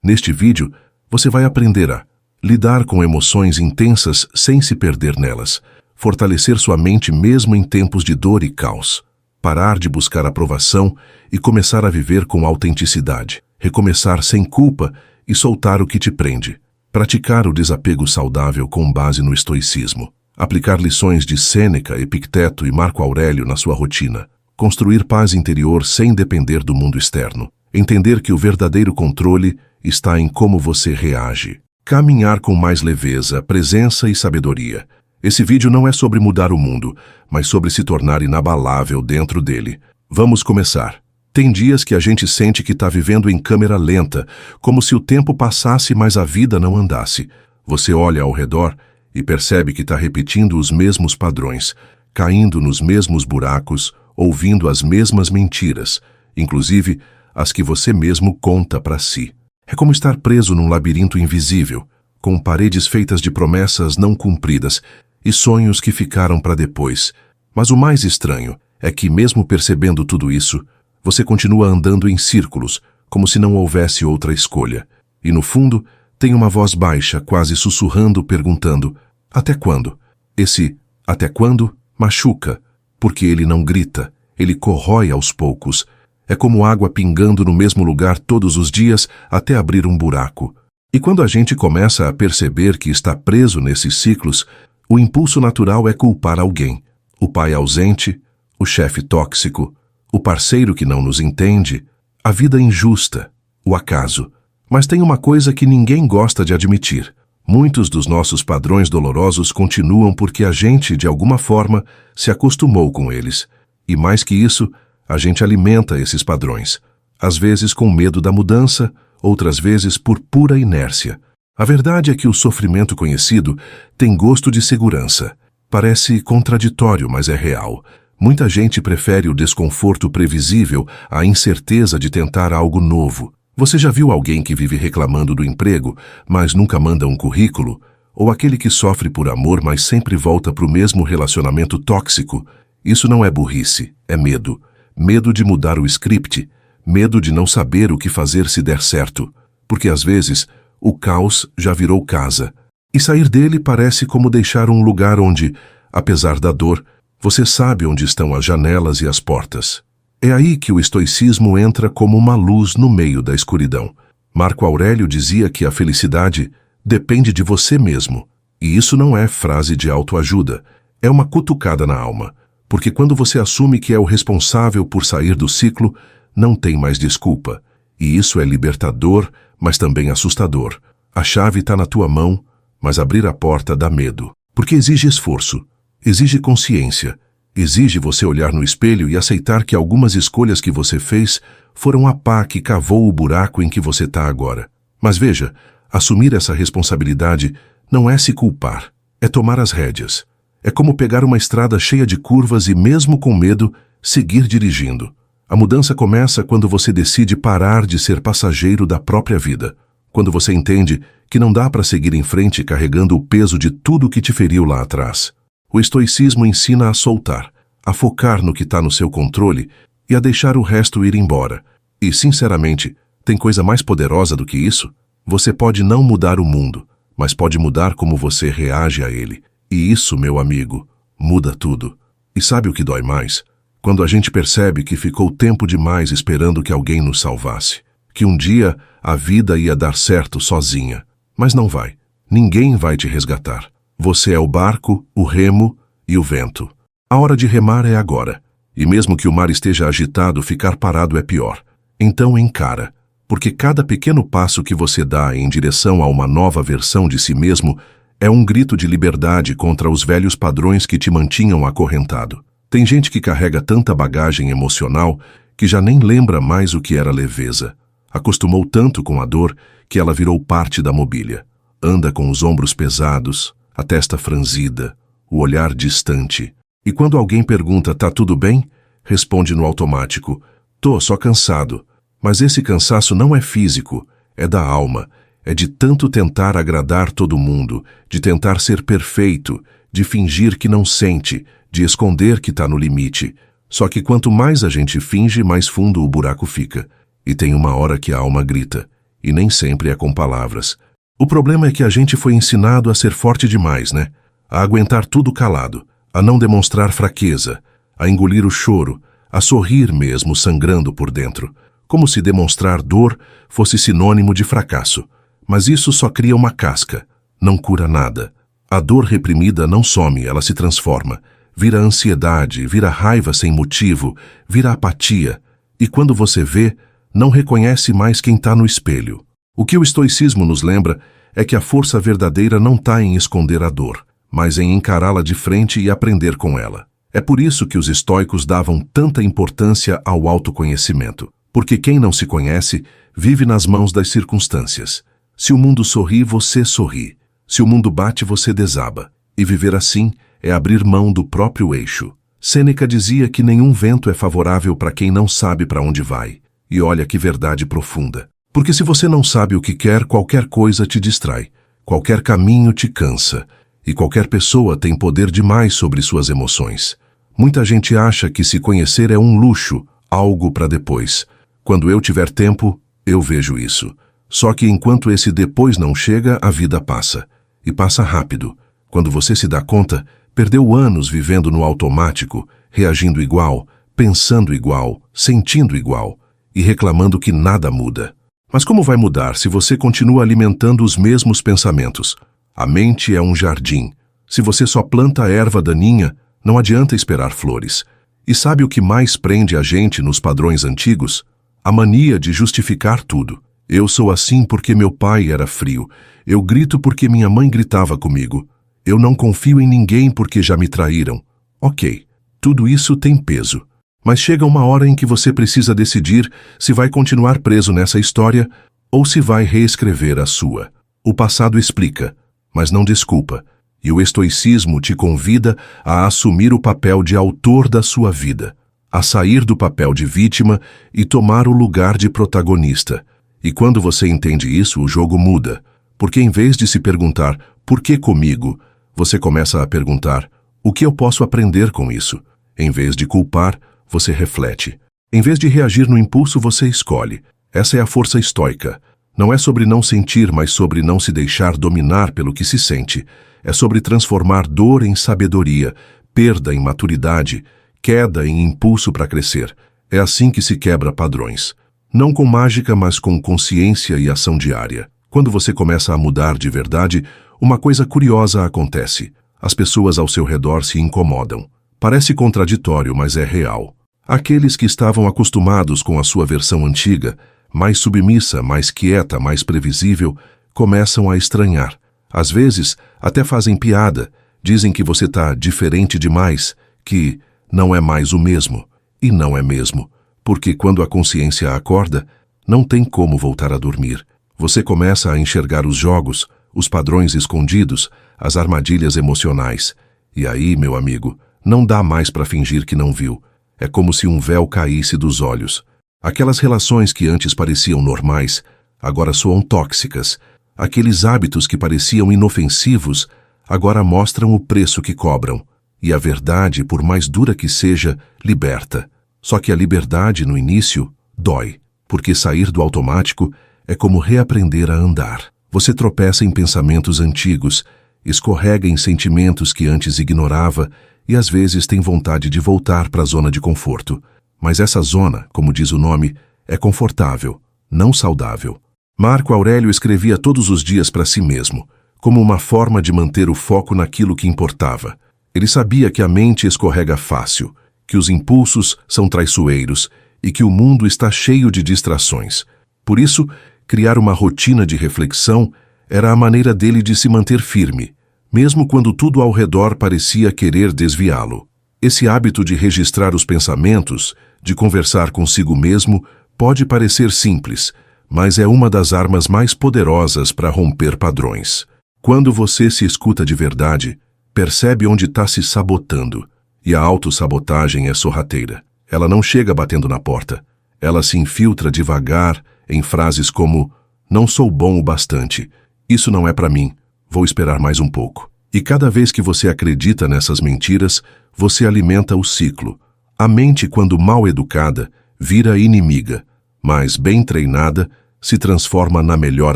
Neste vídeo, você vai aprender a lidar com emoções intensas sem se perder nelas, fortalecer sua mente mesmo em tempos de dor e caos, parar de buscar aprovação e começar a viver com autenticidade, recomeçar sem culpa e soltar o que te prende, praticar o desapego saudável com base no estoicismo, aplicar lições de Sêneca, Epicteto e Marco Aurélio na sua rotina, construir paz interior sem depender do mundo externo, entender que o verdadeiro controle está em como você reage, caminhar com mais leveza, presença e sabedoria. Esse vídeo não é sobre mudar o mundo, mas sobre se tornar inabalável dentro dele. Vamos começar. Tem dias que a gente sente que está vivendo em câmera lenta, como se o tempo passasse mas a vida não andasse. Você olha ao redor e percebe que está repetindo os mesmos padrões, caindo nos mesmos buracos, ouvindo as mesmas mentiras, inclusive as que você mesmo conta para si. É como estar preso num labirinto invisível, com paredes feitas de promessas não cumpridas e sonhos que ficaram para depois. Mas o mais estranho é que, mesmo percebendo tudo isso, você continua andando em círculos, como se não houvesse outra escolha. E no fundo, tem uma voz baixa, quase sussurrando, perguntando: até quando? Esse até quando machuca, porque ele não grita, ele corrói aos poucos. É como água pingando no mesmo lugar todos os dias até abrir um buraco. E quando a gente começa a perceber que está preso nesses ciclos, o impulso natural é culpar alguém. O pai ausente, o chefe tóxico, o parceiro que não nos entende, a vida injusta, o acaso. Mas tem uma coisa que ninguém gosta de admitir. Muitos dos nossos padrões dolorosos continuam porque a gente, de alguma forma, se acostumou com eles. E mais que isso, a gente alimenta esses padrões. Às vezes com medo da mudança, outras vezes por pura inércia. A verdade é que o sofrimento conhecido tem gosto de segurança. Parece contraditório, mas é real. Muita gente prefere o desconforto previsível à incerteza de tentar algo novo. Você já viu alguém que vive reclamando do emprego, mas nunca manda um currículo? Ou aquele que sofre por amor, mas sempre volta para o mesmo relacionamento tóxico? Isso não é burrice, é medo. Medo de mudar o script, medo de não saber o que fazer se der certo. Porque às vezes, o caos já virou casa. E sair dele parece como deixar um lugar onde, apesar da dor, você sabe onde estão as janelas e as portas. É aí que o estoicismo entra como uma luz no meio da escuridão. Marco Aurélio dizia que a felicidade depende de você mesmo. E isso não é frase de autoajuda, é uma cutucada na alma. Porque quando você assume que é o responsável por sair do ciclo, não tem mais desculpa. E isso é libertador, mas também assustador. A chave está na tua mão, mas abrir a porta dá medo. Porque exige esforço. Exige consciência, exige você olhar no espelho e aceitar que algumas escolhas que você fez foram a pá que cavou o buraco em que você está agora. Mas veja, assumir essa responsabilidade não é se culpar, é tomar as rédeas. É como pegar uma estrada cheia de curvas e, mesmo com medo, seguir dirigindo. A mudança começa quando você decide parar de ser passageiro da própria vida, quando você entende que não dá para seguir em frente carregando o peso de tudo que te feriu lá atrás. O estoicismo ensina a soltar, a focar no que está no seu controle e a deixar o resto ir embora. E, sinceramente, tem coisa mais poderosa do que isso? Você pode não mudar o mundo, mas pode mudar como você reage a ele. E isso, meu amigo, muda tudo. E sabe o que dói mais? Quando a gente percebe que ficou tempo demais esperando que alguém nos salvasse. Que um dia a vida ia dar certo sozinha. Mas não vai. Ninguém vai te resgatar. Você é o barco, o remo e o vento. A hora de remar é agora. E mesmo que o mar esteja agitado, ficar parado é pior. Então encara, porque cada pequeno passo que você dá em direção a uma nova versão de si mesmo é um grito de liberdade contra os velhos padrões que te mantinham acorrentado. Tem gente que carrega tanta bagagem emocional que já nem lembra mais o que era leveza. Acostumou tanto com a dor que ela virou parte da mobília. Anda com os ombros pesados, a testa franzida, o olhar distante. E quando alguém pergunta, tá tudo bem? Responde no automático, tô só cansado. Mas esse cansaço não é físico, é da alma. É de tanto tentar agradar todo mundo, de tentar ser perfeito, de fingir que não sente, de esconder que tá no limite. Só que quanto mais a gente finge, mais fundo o buraco fica. E tem uma hora que a alma grita, e nem sempre é com palavras. O problema é que a gente foi ensinado a ser forte demais, né? A aguentar tudo calado, a não demonstrar fraqueza, a engolir o choro, a sorrir mesmo sangrando por dentro, como se demonstrar dor fosse sinônimo de fracasso. Mas isso só cria uma casca, não cura nada. A dor reprimida não some, ela se transforma. Vira ansiedade, vira raiva sem motivo, vira apatia. E quando você vê, não reconhece mais quem está no espelho. O que o estoicismo nos lembra é que a força verdadeira não está em esconder a dor, mas em encará-la de frente e aprender com ela. É por isso que os estoicos davam tanta importância ao autoconhecimento, porque quem não se conhece vive nas mãos das circunstâncias. Se o mundo sorri, você sorri. Se o mundo bate, você desaba. E viver assim é abrir mão do próprio eixo. Sêneca dizia que nenhum vento é favorável para quem não sabe para onde vai. E olha que verdade profunda. Porque se você não sabe o que quer, qualquer coisa te distrai, qualquer caminho te cansa, e qualquer pessoa tem poder demais sobre suas emoções. Muita gente acha que se conhecer é um luxo, algo para depois. Quando eu tiver tempo, eu vejo isso. Só que enquanto esse depois não chega, a vida passa. E passa rápido. Quando você se dá conta, perdeu anos vivendo no automático, reagindo igual, pensando igual, sentindo igual, e reclamando que nada muda. Mas como vai mudar se você continua alimentando os mesmos pensamentos? A mente é um jardim. Se você só planta erva daninha, não adianta esperar flores. E sabe o que mais prende a gente nos padrões antigos? A mania de justificar tudo. Eu sou assim porque meu pai era frio. Eu grito porque minha mãe gritava comigo. Eu não confio em ninguém porque já me traíram. Ok, tudo isso tem peso. Mas chega uma hora em que você precisa decidir se vai continuar preso nessa história ou se vai reescrever a sua. O passado explica, mas não desculpa. E o estoicismo te convida a assumir o papel de autor da sua vida, a sair do papel de vítima e tomar o lugar de protagonista. E quando você entende isso, o jogo muda. Porque em vez de se perguntar, por que comigo? Você começa a perguntar, o que eu posso aprender com isso? Em vez de culpar, você reflete. Em vez de reagir no impulso, você escolhe. Essa é a força estoica. Não é sobre não sentir, mas sobre não se deixar dominar pelo que se sente. É sobre transformar dor em sabedoria, perda em maturidade, queda em impulso para crescer. É assim que se quebra padrões. Não com mágica, mas com consciência e ação diária. Quando você começa a mudar de verdade, uma coisa curiosa acontece. As pessoas ao seu redor se incomodam. Parece contraditório, mas é real. Aqueles que estavam acostumados com a sua versão antiga, mais submissa, mais quieta, mais previsível, começam a estranhar. Às vezes, até fazem piada, dizem que você está diferente demais, que não é mais o mesmo. E não é mesmo, porque quando a consciência acorda, não tem como voltar a dormir. Você começa a enxergar os jogos, os padrões escondidos, as armadilhas emocionais. E aí, meu amigo, não dá mais para fingir que não viu. É como se um véu caísse dos olhos. Aquelas relações que antes pareciam normais, agora soam tóxicas. Aqueles hábitos que pareciam inofensivos, agora mostram o preço que cobram. E a verdade, por mais dura que seja, liberta. Só que a liberdade, no início, dói. Porque sair do automático é como reaprender a andar. Você tropeça em pensamentos antigos, escorrega em sentimentos que antes ignorava e às vezes tem vontade de voltar para a zona de conforto. Mas essa zona, como diz o nome, é confortável, não saudável. Marco Aurélio escrevia todos os dias para si mesmo, como uma forma de manter o foco naquilo que importava. Ele sabia que a mente escorrega fácil, que os impulsos são traiçoeiros e que o mundo está cheio de distrações. Por isso, criar uma rotina de reflexão era a maneira dele de se manter firme, mesmo quando tudo ao redor parecia querer desviá-lo. Esse hábito de registrar os pensamentos, de conversar consigo mesmo, pode parecer simples, mas é uma das armas mais poderosas para romper padrões. Quando você se escuta de verdade, percebe onde está se sabotando. E a autossabotagem é sorrateira. Ela não chega batendo na porta. Ela se infiltra devagar em frases como "não sou bom o bastante", "isso não é para mim", "vou esperar mais um pouco". E cada vez que você acredita nessas mentiras, você alimenta o ciclo. A mente, quando mal educada, vira inimiga, mas bem treinada, se transforma na melhor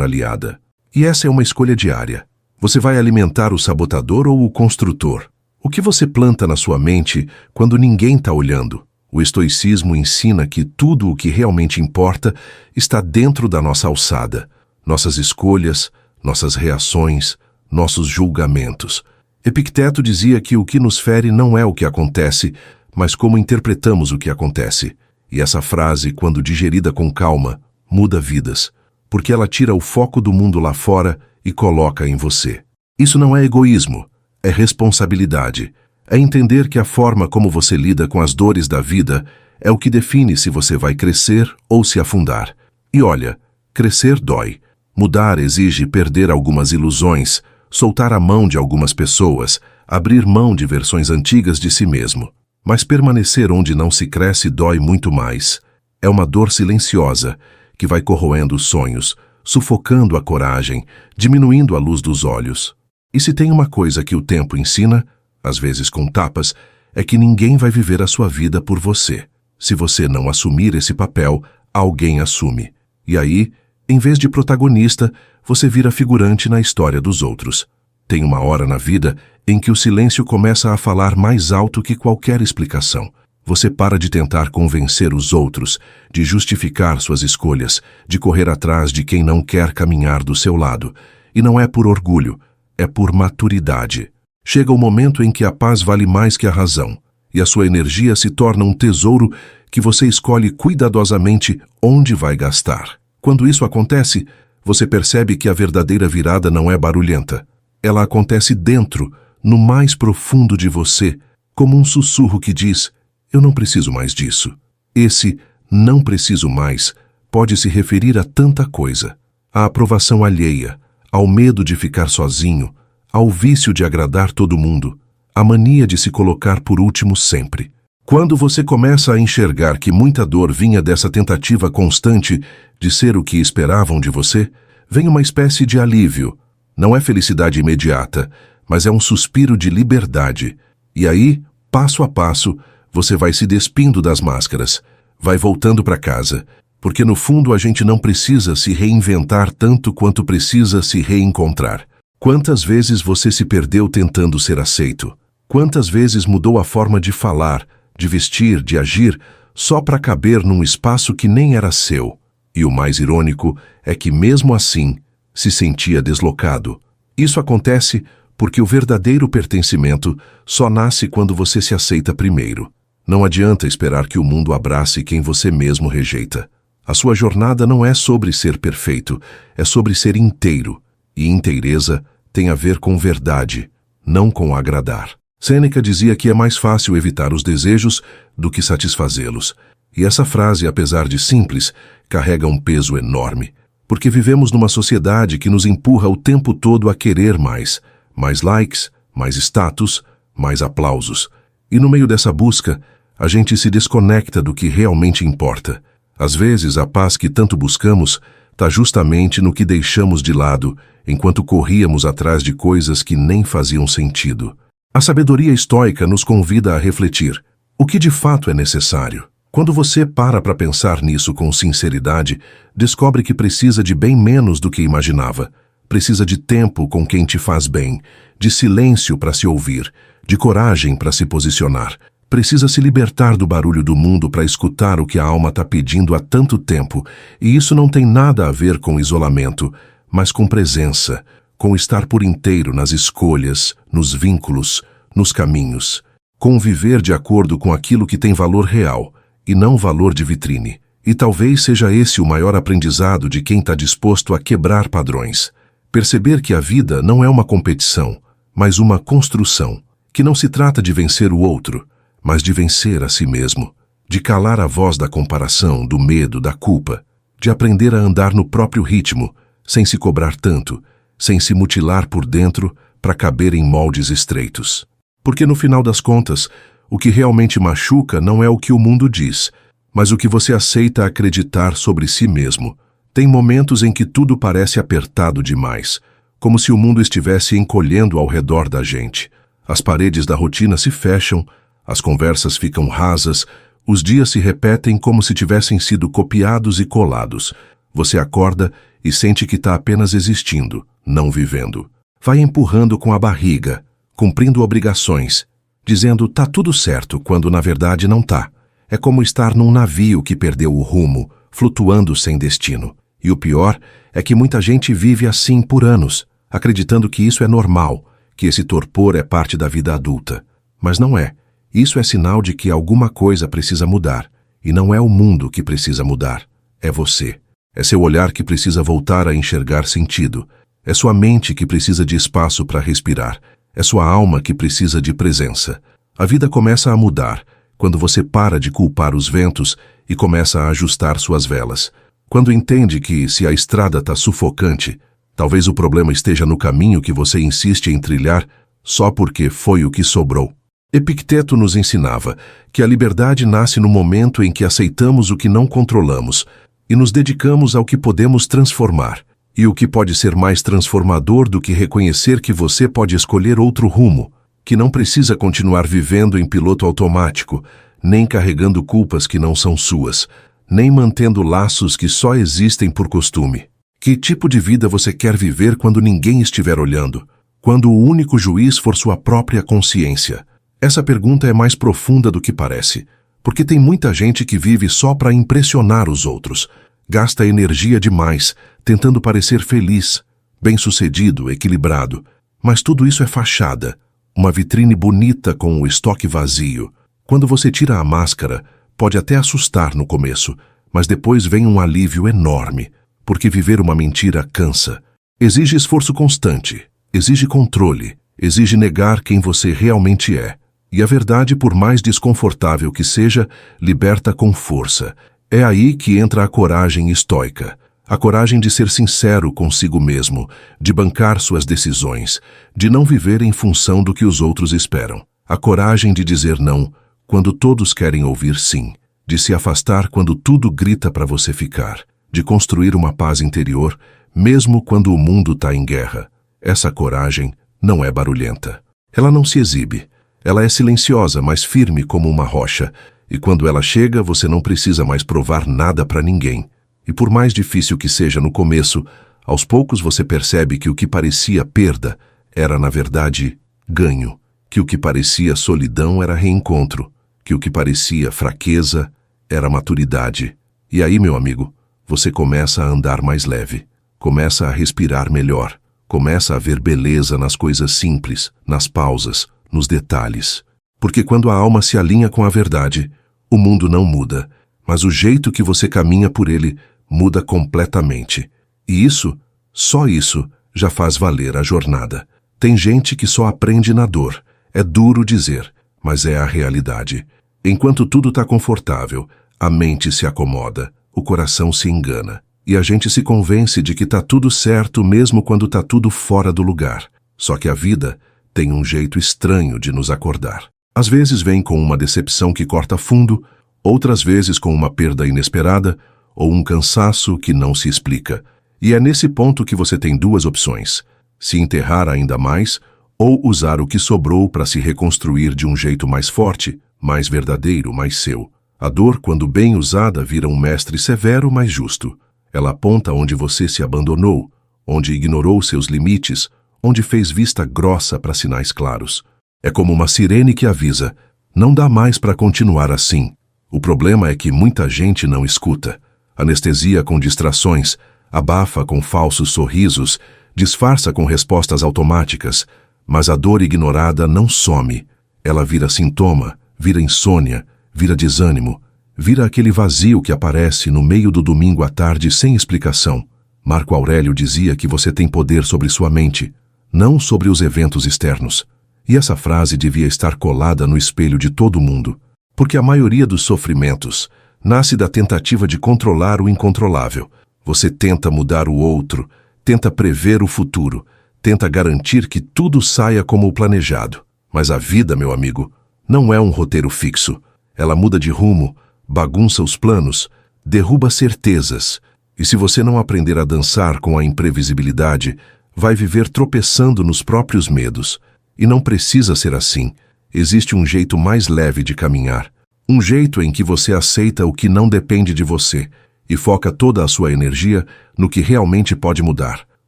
aliada. E essa é uma escolha diária. Você vai alimentar o sabotador ou o construtor? O que você planta na sua mente quando ninguém está olhando? O estoicismo ensina que tudo o que realmente importa está dentro da nossa alçada. Nossas escolhas, nossas reações, nossos julgamentos. Epicteto dizia que o que nos fere não é o que acontece, mas como interpretamos o que acontece. E essa frase, quando digerida com calma, muda vidas, porque ela tira o foco do mundo lá fora e coloca em você. Isso não é egoísmo, é responsabilidade. É entender que a forma como você lida com as dores da vida é o que define se você vai crescer ou se afundar. E olha, crescer dói. Mudar exige perder algumas ilusões, soltar a mão de algumas pessoas, abrir mão de versões antigas de si mesmo. Mas permanecer onde não se cresce dói muito mais. É uma dor silenciosa, que vai corroendo os sonhos, sufocando a coragem, diminuindo a luz dos olhos. E se tem uma coisa que o tempo ensina, às vezes com tapas, é que ninguém vai viver a sua vida por você. Se você não assumir esse papel, alguém assume. E aí, em vez de protagonista, você vira figurante na história dos outros. Tem uma hora na vida em que o silêncio começa a falar mais alto que qualquer explicação. Você para de tentar convencer os outros, de justificar suas escolhas, de correr atrás de quem não quer caminhar do seu lado. E não é por orgulho, é por maturidade. Chega o momento em que a paz vale mais que a razão, e a sua energia se torna um tesouro que você escolhe cuidadosamente onde vai gastar. Quando isso acontece, você percebe que a verdadeira virada não é barulhenta. Ela acontece dentro, no mais profundo de você, como um sussurro que diz: eu não preciso mais disso. Esse não preciso mais pode se referir a tanta coisa. À aprovação alheia, ao medo de ficar sozinho, ao vício de agradar todo mundo, à mania de se colocar por último sempre. Quando você começa a enxergar que muita dor vinha dessa tentativa constante de ser o que esperavam de você, vem uma espécie de alívio. Não é felicidade imediata, mas é um suspiro de liberdade. E aí, passo a passo, você vai se despindo das máscaras, vai voltando para casa, porque no fundo a gente não precisa se reinventar tanto quanto precisa se reencontrar. Quantas vezes você se perdeu tentando ser aceito? Quantas vezes mudou a forma de falar, de vestir, de agir, só para caber num espaço que nem era seu? E o mais irônico é que mesmo assim, se sentia deslocado. Isso acontece porque o verdadeiro pertencimento só nasce quando você se aceita primeiro. Não adianta esperar que o mundo abrace quem você mesmo rejeita. A sua jornada não é sobre ser perfeito, é sobre ser inteiro. E inteireza tem a ver com verdade, não com agradar. Sêneca dizia que é mais fácil evitar os desejos do que satisfazê-los. E essa frase, apesar de simples, carrega um peso enorme. Porque vivemos numa sociedade que nos empurra o tempo todo a querer mais. Mais likes, mais status, mais aplausos. E no meio dessa busca, a gente se desconecta do que realmente importa. Às vezes, a paz que tanto buscamos está justamente no que deixamos de lado, enquanto corríamos atrás de coisas que nem faziam sentido. A sabedoria estoica nos convida a refletir. O que de fato é necessário? Quando você para pensar nisso com sinceridade, descobre que precisa de bem menos do que imaginava. Precisa de tempo com quem te faz bem, de silêncio para se ouvir, de coragem para se posicionar. Precisa se libertar do barulho do mundo para escutar o que a alma está pedindo há tanto tempo, e isso não tem nada a ver com isolamento, mas com presença, com estar por inteiro nas escolhas, nos vínculos, nos caminhos. Conviver de acordo com aquilo que tem valor real, e não valor de vitrine. E talvez seja esse o maior aprendizado de quem está disposto a quebrar padrões. Perceber que a vida não é uma competição, mas uma construção, que não se trata de vencer o outro, mas de vencer a si mesmo, de calar a voz da comparação, do medo, da culpa, de aprender a andar no próprio ritmo, sem se cobrar tanto, sem se mutilar por dentro para caber em moldes estreitos. Porque no final das contas, o que realmente machuca não é o que o mundo diz, mas o que você aceita acreditar sobre si mesmo. Tem momentos em que tudo parece apertado demais, como se o mundo estivesse encolhendo ao redor da gente. As paredes da rotina se fecham, as conversas ficam rasas, os dias se repetem como se tivessem sido copiados e colados. Você acorda e sente que está apenas existindo, não vivendo. Vai empurrando com a barriga, cumprindo obrigações, dizendo tá tudo certo quando na verdade não tá. É como estar num navio que perdeu o rumo, flutuando sem destino. E o pior é que muita gente vive assim por anos, acreditando que isso é normal, que esse torpor é parte da vida adulta. Mas não é. Isso é sinal de que alguma coisa precisa mudar. E não é o mundo que precisa mudar. É você. É seu olhar que precisa voltar a enxergar sentido. É sua mente que precisa de espaço para respirar. É sua alma que precisa de presença. A vida começa a mudar quando você para de culpar os ventos e começa a ajustar suas velas. Quando entende que, se a estrada está sufocante, talvez o problema esteja no caminho que você insiste em trilhar só porque foi o que sobrou. Epicteto nos ensinava que a liberdade nasce no momento em que aceitamos o que não controlamos e nos dedicamos ao que podemos transformar. E o que pode ser mais transformador do que reconhecer que você pode escolher outro rumo, que não precisa continuar vivendo em piloto automático, nem carregando culpas que não são suas, nem mantendo laços que só existem por costume. Que tipo de vida você quer viver quando ninguém estiver olhando? Quando o único juiz for sua própria consciência? Essa pergunta é mais profunda do que parece, porque tem muita gente que vive só para impressionar os outros, gasta energia demais, tentando parecer feliz, bem-sucedido, equilibrado. Mas tudo isso é fachada, uma vitrine bonita com o estoque vazio. Quando você tira a máscara, pode até assustar no começo, mas depois vem um alívio enorme, porque viver uma mentira cansa. Exige esforço constante, exige controle, exige negar quem você realmente é. E a verdade, por mais desconfortável que seja, liberta com força. É aí que entra a coragem estoica. A coragem de ser sincero consigo mesmo, de bancar suas decisões, de não viver em função do que os outros esperam. A coragem de dizer não quando todos querem ouvir sim, de se afastar quando tudo grita para você ficar, de construir uma paz interior, mesmo quando o mundo está em guerra. Essa coragem não é barulhenta. Ela não se exibe. Ela é silenciosa, mas firme como uma rocha, e quando ela chega, você não precisa mais provar nada para ninguém. E por mais difícil que seja no começo, aos poucos você percebe que o que parecia perda era, na verdade, ganho, que o que parecia solidão era reencontro, que o que parecia fraqueza era maturidade. E aí, meu amigo, você começa a andar mais leve, começa a respirar melhor, começa a ver beleza nas coisas simples, nas pausas, nos detalhes. Porque quando a alma se alinha com a verdade, o mundo não muda, mas o jeito que você caminha por ele muda completamente. E isso, só isso, já faz valer a jornada. Tem gente que só aprende na dor. É duro dizer, mas é a realidade. Enquanto tudo está confortável, a mente se acomoda, o coração se engana. E a gente se convence de que está tudo certo mesmo quando está tudo fora do lugar. Só que a vida tem um jeito estranho de nos acordar. Às vezes vem com uma decepção que corta fundo, outras vezes com uma perda inesperada ou um cansaço que não se explica. E é nesse ponto que você tem duas opções: se enterrar ainda mais ou usar o que sobrou para se reconstruir de um jeito mais forte, mais verdadeiro, mais seu. A dor, quando bem usada, vira um mestre severo, mas justo. Ela aponta onde você se abandonou, onde ignorou seus limites, onde fez vista grossa para sinais claros. É como uma sirene que avisa: não dá mais para continuar assim. O problema é que muita gente não escuta. Anestesia com distrações, abafa com falsos sorrisos, disfarça com respostas automáticas, mas a dor ignorada não some. Ela vira sintoma, vira insônia, vira desânimo, vira aquele vazio que aparece no meio do domingo à tarde sem explicação. Marco Aurélio dizia que você tem poder sobre sua mente, não sobre os eventos externos. E essa frase devia estar colada no espelho de todo mundo, porque a maioria dos sofrimentos nasce da tentativa de controlar o incontrolável. Você tenta mudar o outro, tenta prever o futuro, tenta garantir que tudo saia como o planejado. Mas a vida, meu amigo, não é um roteiro fixo. Ela muda de rumo, bagunça os planos, derruba certezas. E se você não aprender a dançar com a imprevisibilidade, vai viver tropeçando nos próprios medos. E não precisa ser assim. Existe um jeito mais leve de caminhar. Um jeito em que você aceita o que não depende de você e foca toda a sua energia no que realmente pode mudar: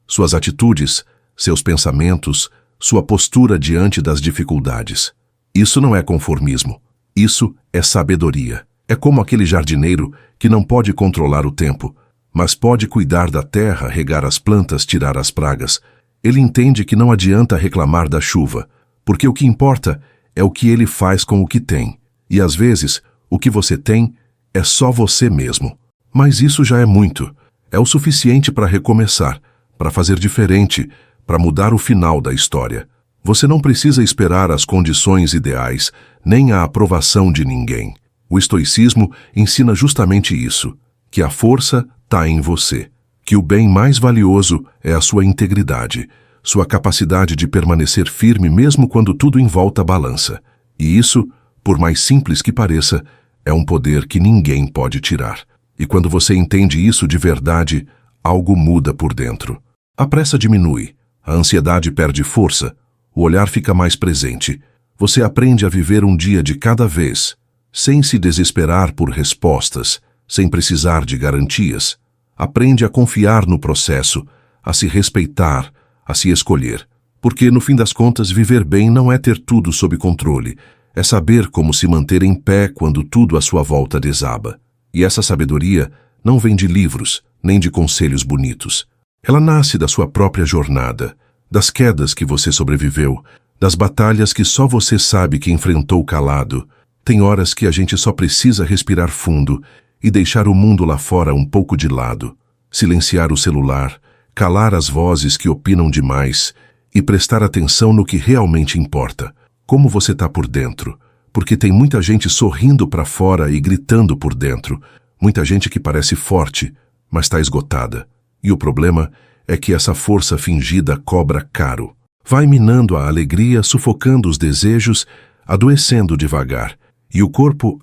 suas atitudes, seus pensamentos, sua postura diante das dificuldades. Isso não é conformismo. Isso é sabedoria. É como aquele jardineiro que não pode controlar o tempo, mas pode cuidar da terra, regar as plantas, tirar as pragas. Ele entende que não adianta reclamar da chuva, porque o que importa é o que ele faz com o que tem. E às vezes, o que você tem é só você mesmo. Mas isso já é muito. É o suficiente para recomeçar, para fazer diferente, para mudar o final da história. Você não precisa esperar as condições ideais, nem a aprovação de ninguém. O estoicismo ensina justamente isso, que a força está em você, que o bem mais valioso é a sua integridade, sua capacidade de permanecer firme mesmo quando tudo em volta balança. E isso, por mais simples que pareça, é um poder que ninguém pode tirar. E quando você entende isso de verdade, algo muda por dentro. A pressa diminui, a ansiedade perde força, o olhar fica mais presente. Você aprende a viver um dia de cada vez, sem se desesperar por respostas, sem precisar de garantias. Aprende a confiar no processo, a se respeitar, a se escolher. Porque, no fim das contas, viver bem não é ter tudo sob controle, é saber como se manter em pé quando tudo à sua volta desaba. E essa sabedoria não vem de livros, nem de conselhos bonitos. Ela nasce da sua própria jornada, das quedas que você sobreviveu, das batalhas que só você sabe que enfrentou calado. Tem horas que a gente só precisa respirar fundo e deixar o mundo lá fora um pouco de lado, silenciar o celular, calar as vozes que opinam demais e prestar atenção no que realmente importa, como você está por dentro, porque tem muita gente sorrindo para fora e gritando por dentro, muita gente que parece forte, mas está esgotada. E o problema é que essa força fingida cobra caro. Vai minando a alegria, sufocando os desejos, adoecendo devagar. E o corpo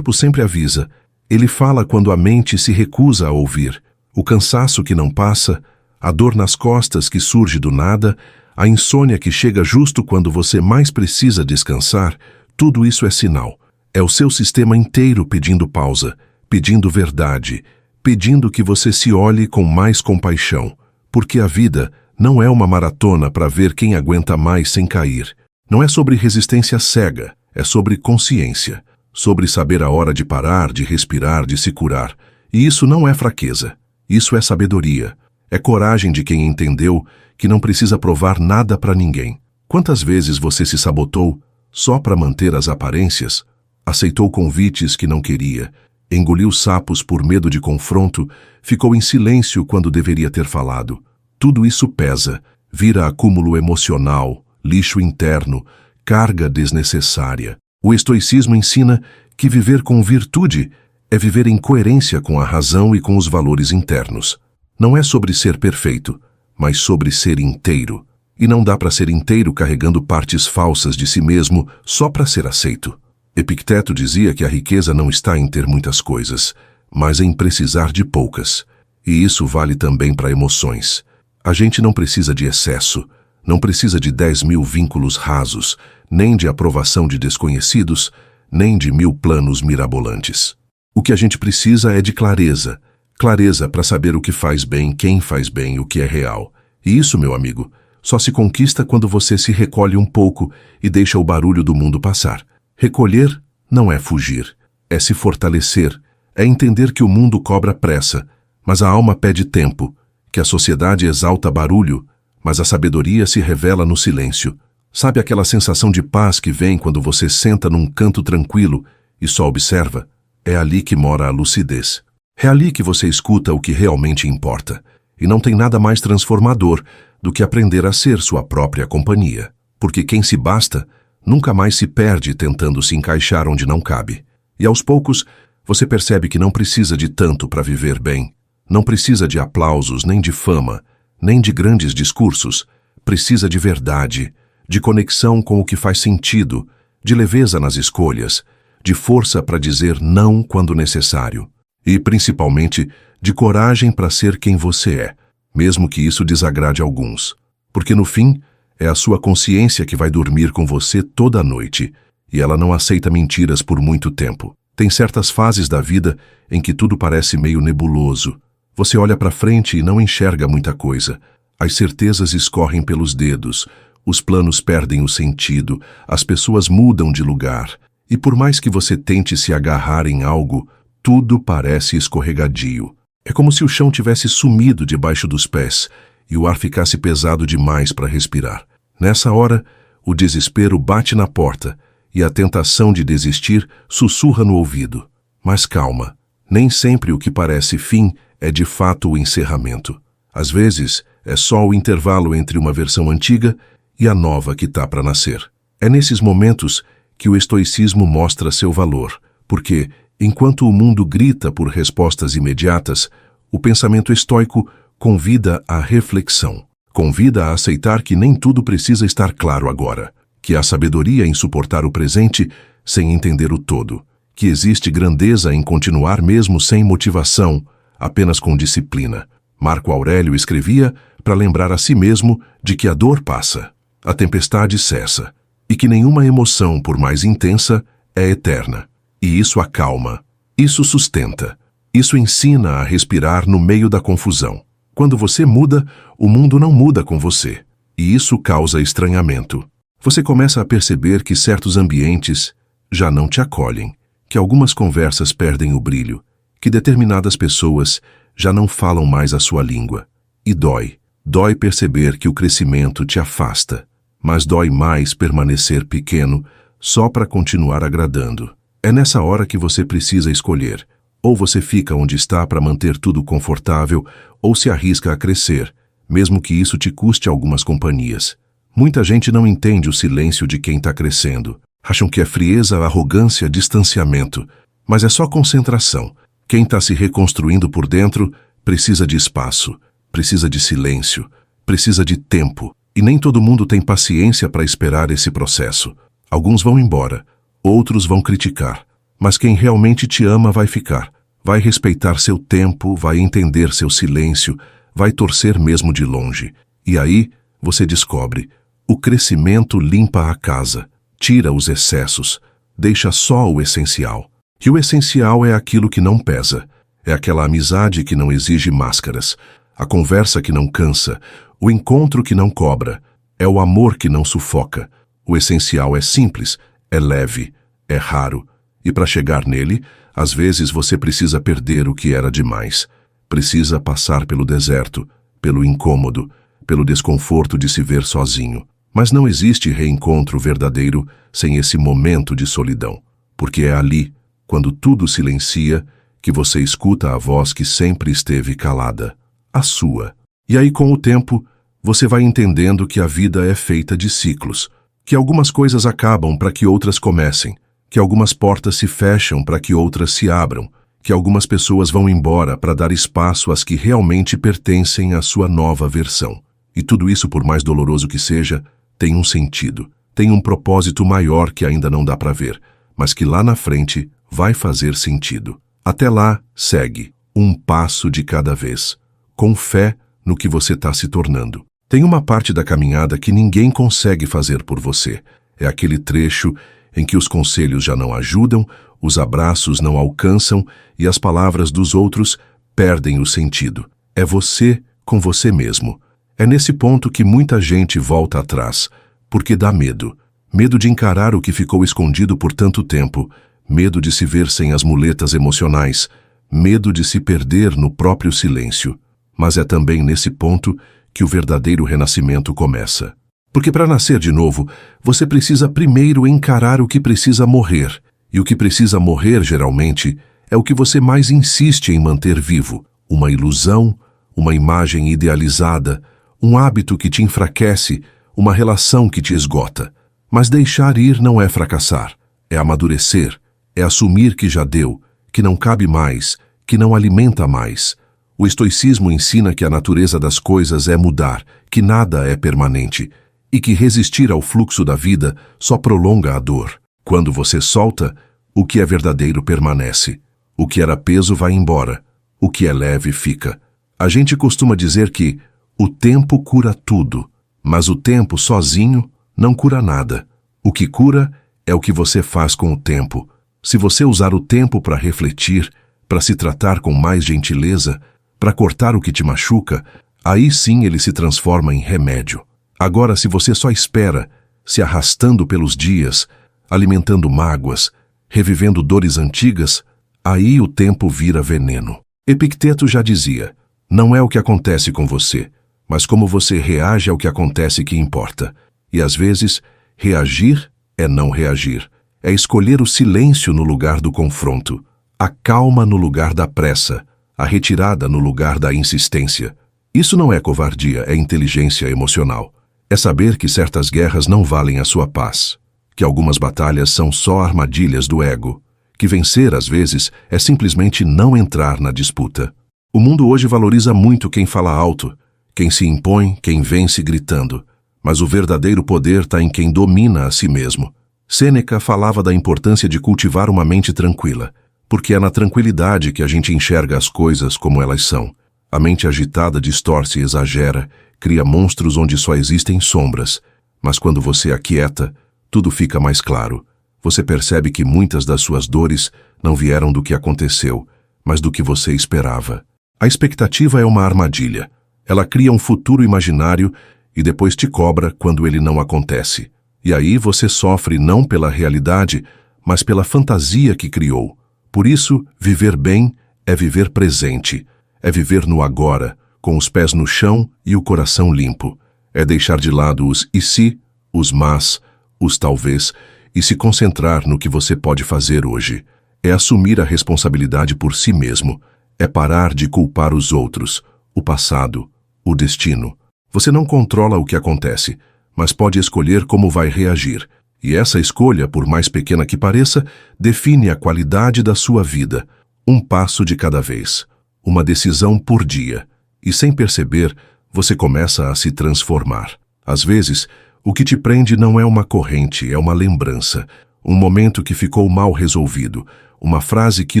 sempre avisa. Ele fala quando a mente se recusa a ouvir. O cansaço que não passa, a dor nas costas que surge do nada, a insônia que chega justo quando você mais precisa descansar, tudo isso é sinal. É o seu sistema inteiro pedindo pausa, pedindo verdade, pedindo que você se olhe com mais compaixão, porque a vida não é uma maratona para ver quem aguenta mais sem cair. Não é sobre resistência cega, é sobre consciência, sobre saber a hora de parar, de respirar, de se curar. E isso não é fraqueza, isso é sabedoria. É coragem de quem entendeu que não precisa provar nada para ninguém. Quantas vezes você se sabotou só para manter as aparências? Aceitou convites que não queria, engoliu sapos por medo de confronto, ficou em silêncio quando deveria ter falado. Tudo isso pesa, vira acúmulo emocional, lixo interno, carga desnecessária. O estoicismo ensina que viver com virtude é viver em coerência com a razão e com os valores internos. Não é sobre ser perfeito, mas sobre ser inteiro. E não dá para ser inteiro carregando partes falsas de si mesmo só para ser aceito. Epicteto dizia que a riqueza não está em ter muitas coisas, mas em precisar de poucas. E isso vale também para emoções. A gente não precisa de excesso, não precisa de 10.000 vínculos rasos, nem de aprovação de desconhecidos, nem de 1000 planos mirabolantes. O que a gente precisa é de clareza. Clareza para saber o que faz bem, quem faz bem, o que é real. E isso, meu amigo, só se conquista quando você se recolhe um pouco e deixa o barulho do mundo passar. Recolher não é fugir, é se fortalecer, é entender que o mundo cobra pressa, mas a alma pede tempo, que a sociedade exalta barulho, mas a sabedoria se revela no silêncio. Sabe aquela sensação de paz que vem quando você senta num canto tranquilo e só observa? É ali que mora a lucidez. É ali que você escuta o que realmente importa. E não tem nada mais transformador do que aprender a ser sua própria companhia. Porque quem se basta nunca mais se perde tentando se encaixar onde não cabe. E aos poucos, você percebe que não precisa de tanto para viver bem. Não precisa de aplausos, nem de fama, nem de grandes discursos. Precisa de verdade, de conexão com o que faz sentido, de leveza nas escolhas, de força para dizer não quando necessário. E, principalmente, de coragem para ser quem você é, mesmo que isso desagrade alguns. Porque, no fim, é a sua consciência que vai dormir com você toda a noite, e ela não aceita mentiras por muito tempo. Tem certas fases da vida em que tudo parece meio nebuloso. Você olha para frente e não enxerga muita coisa. As certezas escorrem pelos dedos, os planos perdem o sentido, as pessoas mudam de lugar. E por mais que você tente se agarrar em algo, tudo parece escorregadio. É como se o chão tivesse sumido debaixo dos pés e o ar ficasse pesado demais para respirar. Nessa hora, o desespero bate na porta e a tentação de desistir sussurra no ouvido. Mas calma, nem sempre o que parece fim é de fato o encerramento. Às vezes, é só o intervalo entre uma versão antiga e a nova que está para nascer. É nesses momentos que o estoicismo mostra seu valor, porque, enquanto o mundo grita por respostas imediatas, o pensamento estoico convida à reflexão, convida a aceitar que nem tudo precisa estar claro agora, que há sabedoria em suportar o presente sem entender o todo, que existe grandeza em continuar mesmo sem motivação, apenas com disciplina. Marco Aurélio escrevia para lembrar a si mesmo de que a dor passa, a tempestade cessa, e que nenhuma emoção, por mais intensa, é eterna. E isso acalma, isso sustenta, isso ensina a respirar no meio da confusão. Quando você muda, o mundo não muda com você, e isso causa estranhamento. Você começa a perceber que certos ambientes já não te acolhem, que algumas conversas perdem o brilho, que determinadas pessoas já não falam mais a sua língua. E dói perceber que o crescimento te afasta, mas dói mais permanecer pequeno só para continuar agradando. É nessa hora que você precisa escolher. Ou você fica onde está para manter tudo confortável, ou se arrisca a crescer, mesmo que isso te custe algumas companhias. Muita gente não entende o silêncio de quem está crescendo. Acham que é frieza, arrogância, distanciamento. Mas é só concentração. Quem está se reconstruindo por dentro precisa de espaço, precisa de silêncio, precisa de tempo. E nem todo mundo tem paciência para esperar esse processo. Alguns vão embora, outros vão criticar. Mas quem realmente te ama vai ficar. Vai respeitar seu tempo, vai entender seu silêncio, vai torcer mesmo de longe. E aí você descobre: o crescimento limpa a casa, tira os excessos, deixa só o essencial. E o essencial é aquilo que não pesa. É aquela amizade que não exige máscaras, a conversa que não cansa, o encontro que não cobra. É o amor que não sufoca. O essencial é simples, é leve, é raro. E para chegar nele, às vezes você precisa perder o que era demais. Precisa passar pelo deserto, pelo incômodo, pelo desconforto de se ver sozinho. Mas não existe reencontro verdadeiro sem esse momento de solidão. Porque é ali, quando tudo silencia, que você escuta a voz que sempre esteve calada, a sua. E aí, com o tempo, você vai entendendo que a vida é feita de ciclos, que algumas coisas acabam para que outras comecem, que algumas portas se fecham para que outras se abram, que algumas pessoas vão embora para dar espaço às que realmente pertencem à sua nova versão. E tudo isso, por mais doloroso que seja, tem um sentido, tem um propósito maior que ainda não dá para ver, mas que lá na frente vai fazer sentido. Até lá, segue, um passo de cada vez, com fé no que você está se tornando. Tem uma parte da caminhada que ninguém consegue fazer por você. É aquele trecho em que os conselhos já não ajudam, os abraços não alcançam e as palavras dos outros perdem o sentido. É você com você mesmo. É nesse ponto que muita gente volta atrás, porque dá medo. Medo de encarar o que ficou escondido por tanto tempo, medo de se ver sem as muletas emocionais, medo de se perder no próprio silêncio. Mas é também nesse ponto que o verdadeiro renascimento começa. Porque para nascer de novo, você precisa primeiro encarar o que precisa morrer. E o que precisa morrer, geralmente, é o que você mais insiste em manter vivo. Uma ilusão, uma imagem idealizada, um hábito que te enfraquece, uma relação que te esgota. Mas deixar ir não é fracassar, é amadurecer, é assumir que já deu, que não cabe mais, que não alimenta mais. O estoicismo ensina que a natureza das coisas é mudar, que nada é permanente, e que resistir ao fluxo da vida só prolonga a dor. Quando você solta, o que é verdadeiro permanece. O que era peso vai embora. O que é leve fica. A gente costuma dizer que o tempo cura tudo, mas o tempo sozinho não cura nada. O que cura é o que você faz com o tempo. Se você usar o tempo para refletir, para se tratar com mais gentileza, para cortar o que te machuca, aí sim ele se transforma em remédio. Agora, se você só espera, se arrastando pelos dias, alimentando mágoas, revivendo dores antigas, aí o tempo vira veneno. Epicteto já dizia: não é o que acontece com você, mas como você reage ao que acontece que importa. E às vezes, reagir é não reagir. É escolher o silêncio no lugar do confronto, a calma no lugar da pressa, a retirada no lugar da insistência. Isso não é covardia, é inteligência emocional. É saber que certas guerras não valem a sua paz, que algumas batalhas são só armadilhas do ego, que vencer, às vezes, é simplesmente não entrar na disputa. O mundo hoje valoriza muito quem fala alto, quem se impõe, quem vence gritando. Mas o verdadeiro poder está em quem domina a si mesmo. Sêneca falava da importância de cultivar uma mente tranquila, porque é na tranquilidade que a gente enxerga as coisas como elas são. A mente agitada distorce e exagera, cria monstros onde só existem sombras. Mas quando você aquieta, tudo fica mais claro. Você percebe que muitas das suas dores não vieram do que aconteceu, mas do que você esperava. A expectativa é uma armadilha. Ela cria um futuro imaginário e depois te cobra quando ele não acontece. E aí você sofre não pela realidade, mas pela fantasia que criou. Por isso, viver bem é viver presente, é viver no agora, com os pés no chão e o coração limpo. É deixar de lado os e se, os mas, os talvez, e se concentrar no que você pode fazer hoje. É assumir a responsabilidade por si mesmo. É parar de culpar os outros, o passado, o destino. Você não controla o que acontece, mas pode escolher como vai reagir. E essa escolha, por mais pequena que pareça, define a qualidade da sua vida. Um passo de cada vez. Uma decisão por dia. E sem perceber, você começa a se transformar. Às vezes, o que te prende não é uma corrente, é uma lembrança. Um momento que ficou mal resolvido. Uma frase que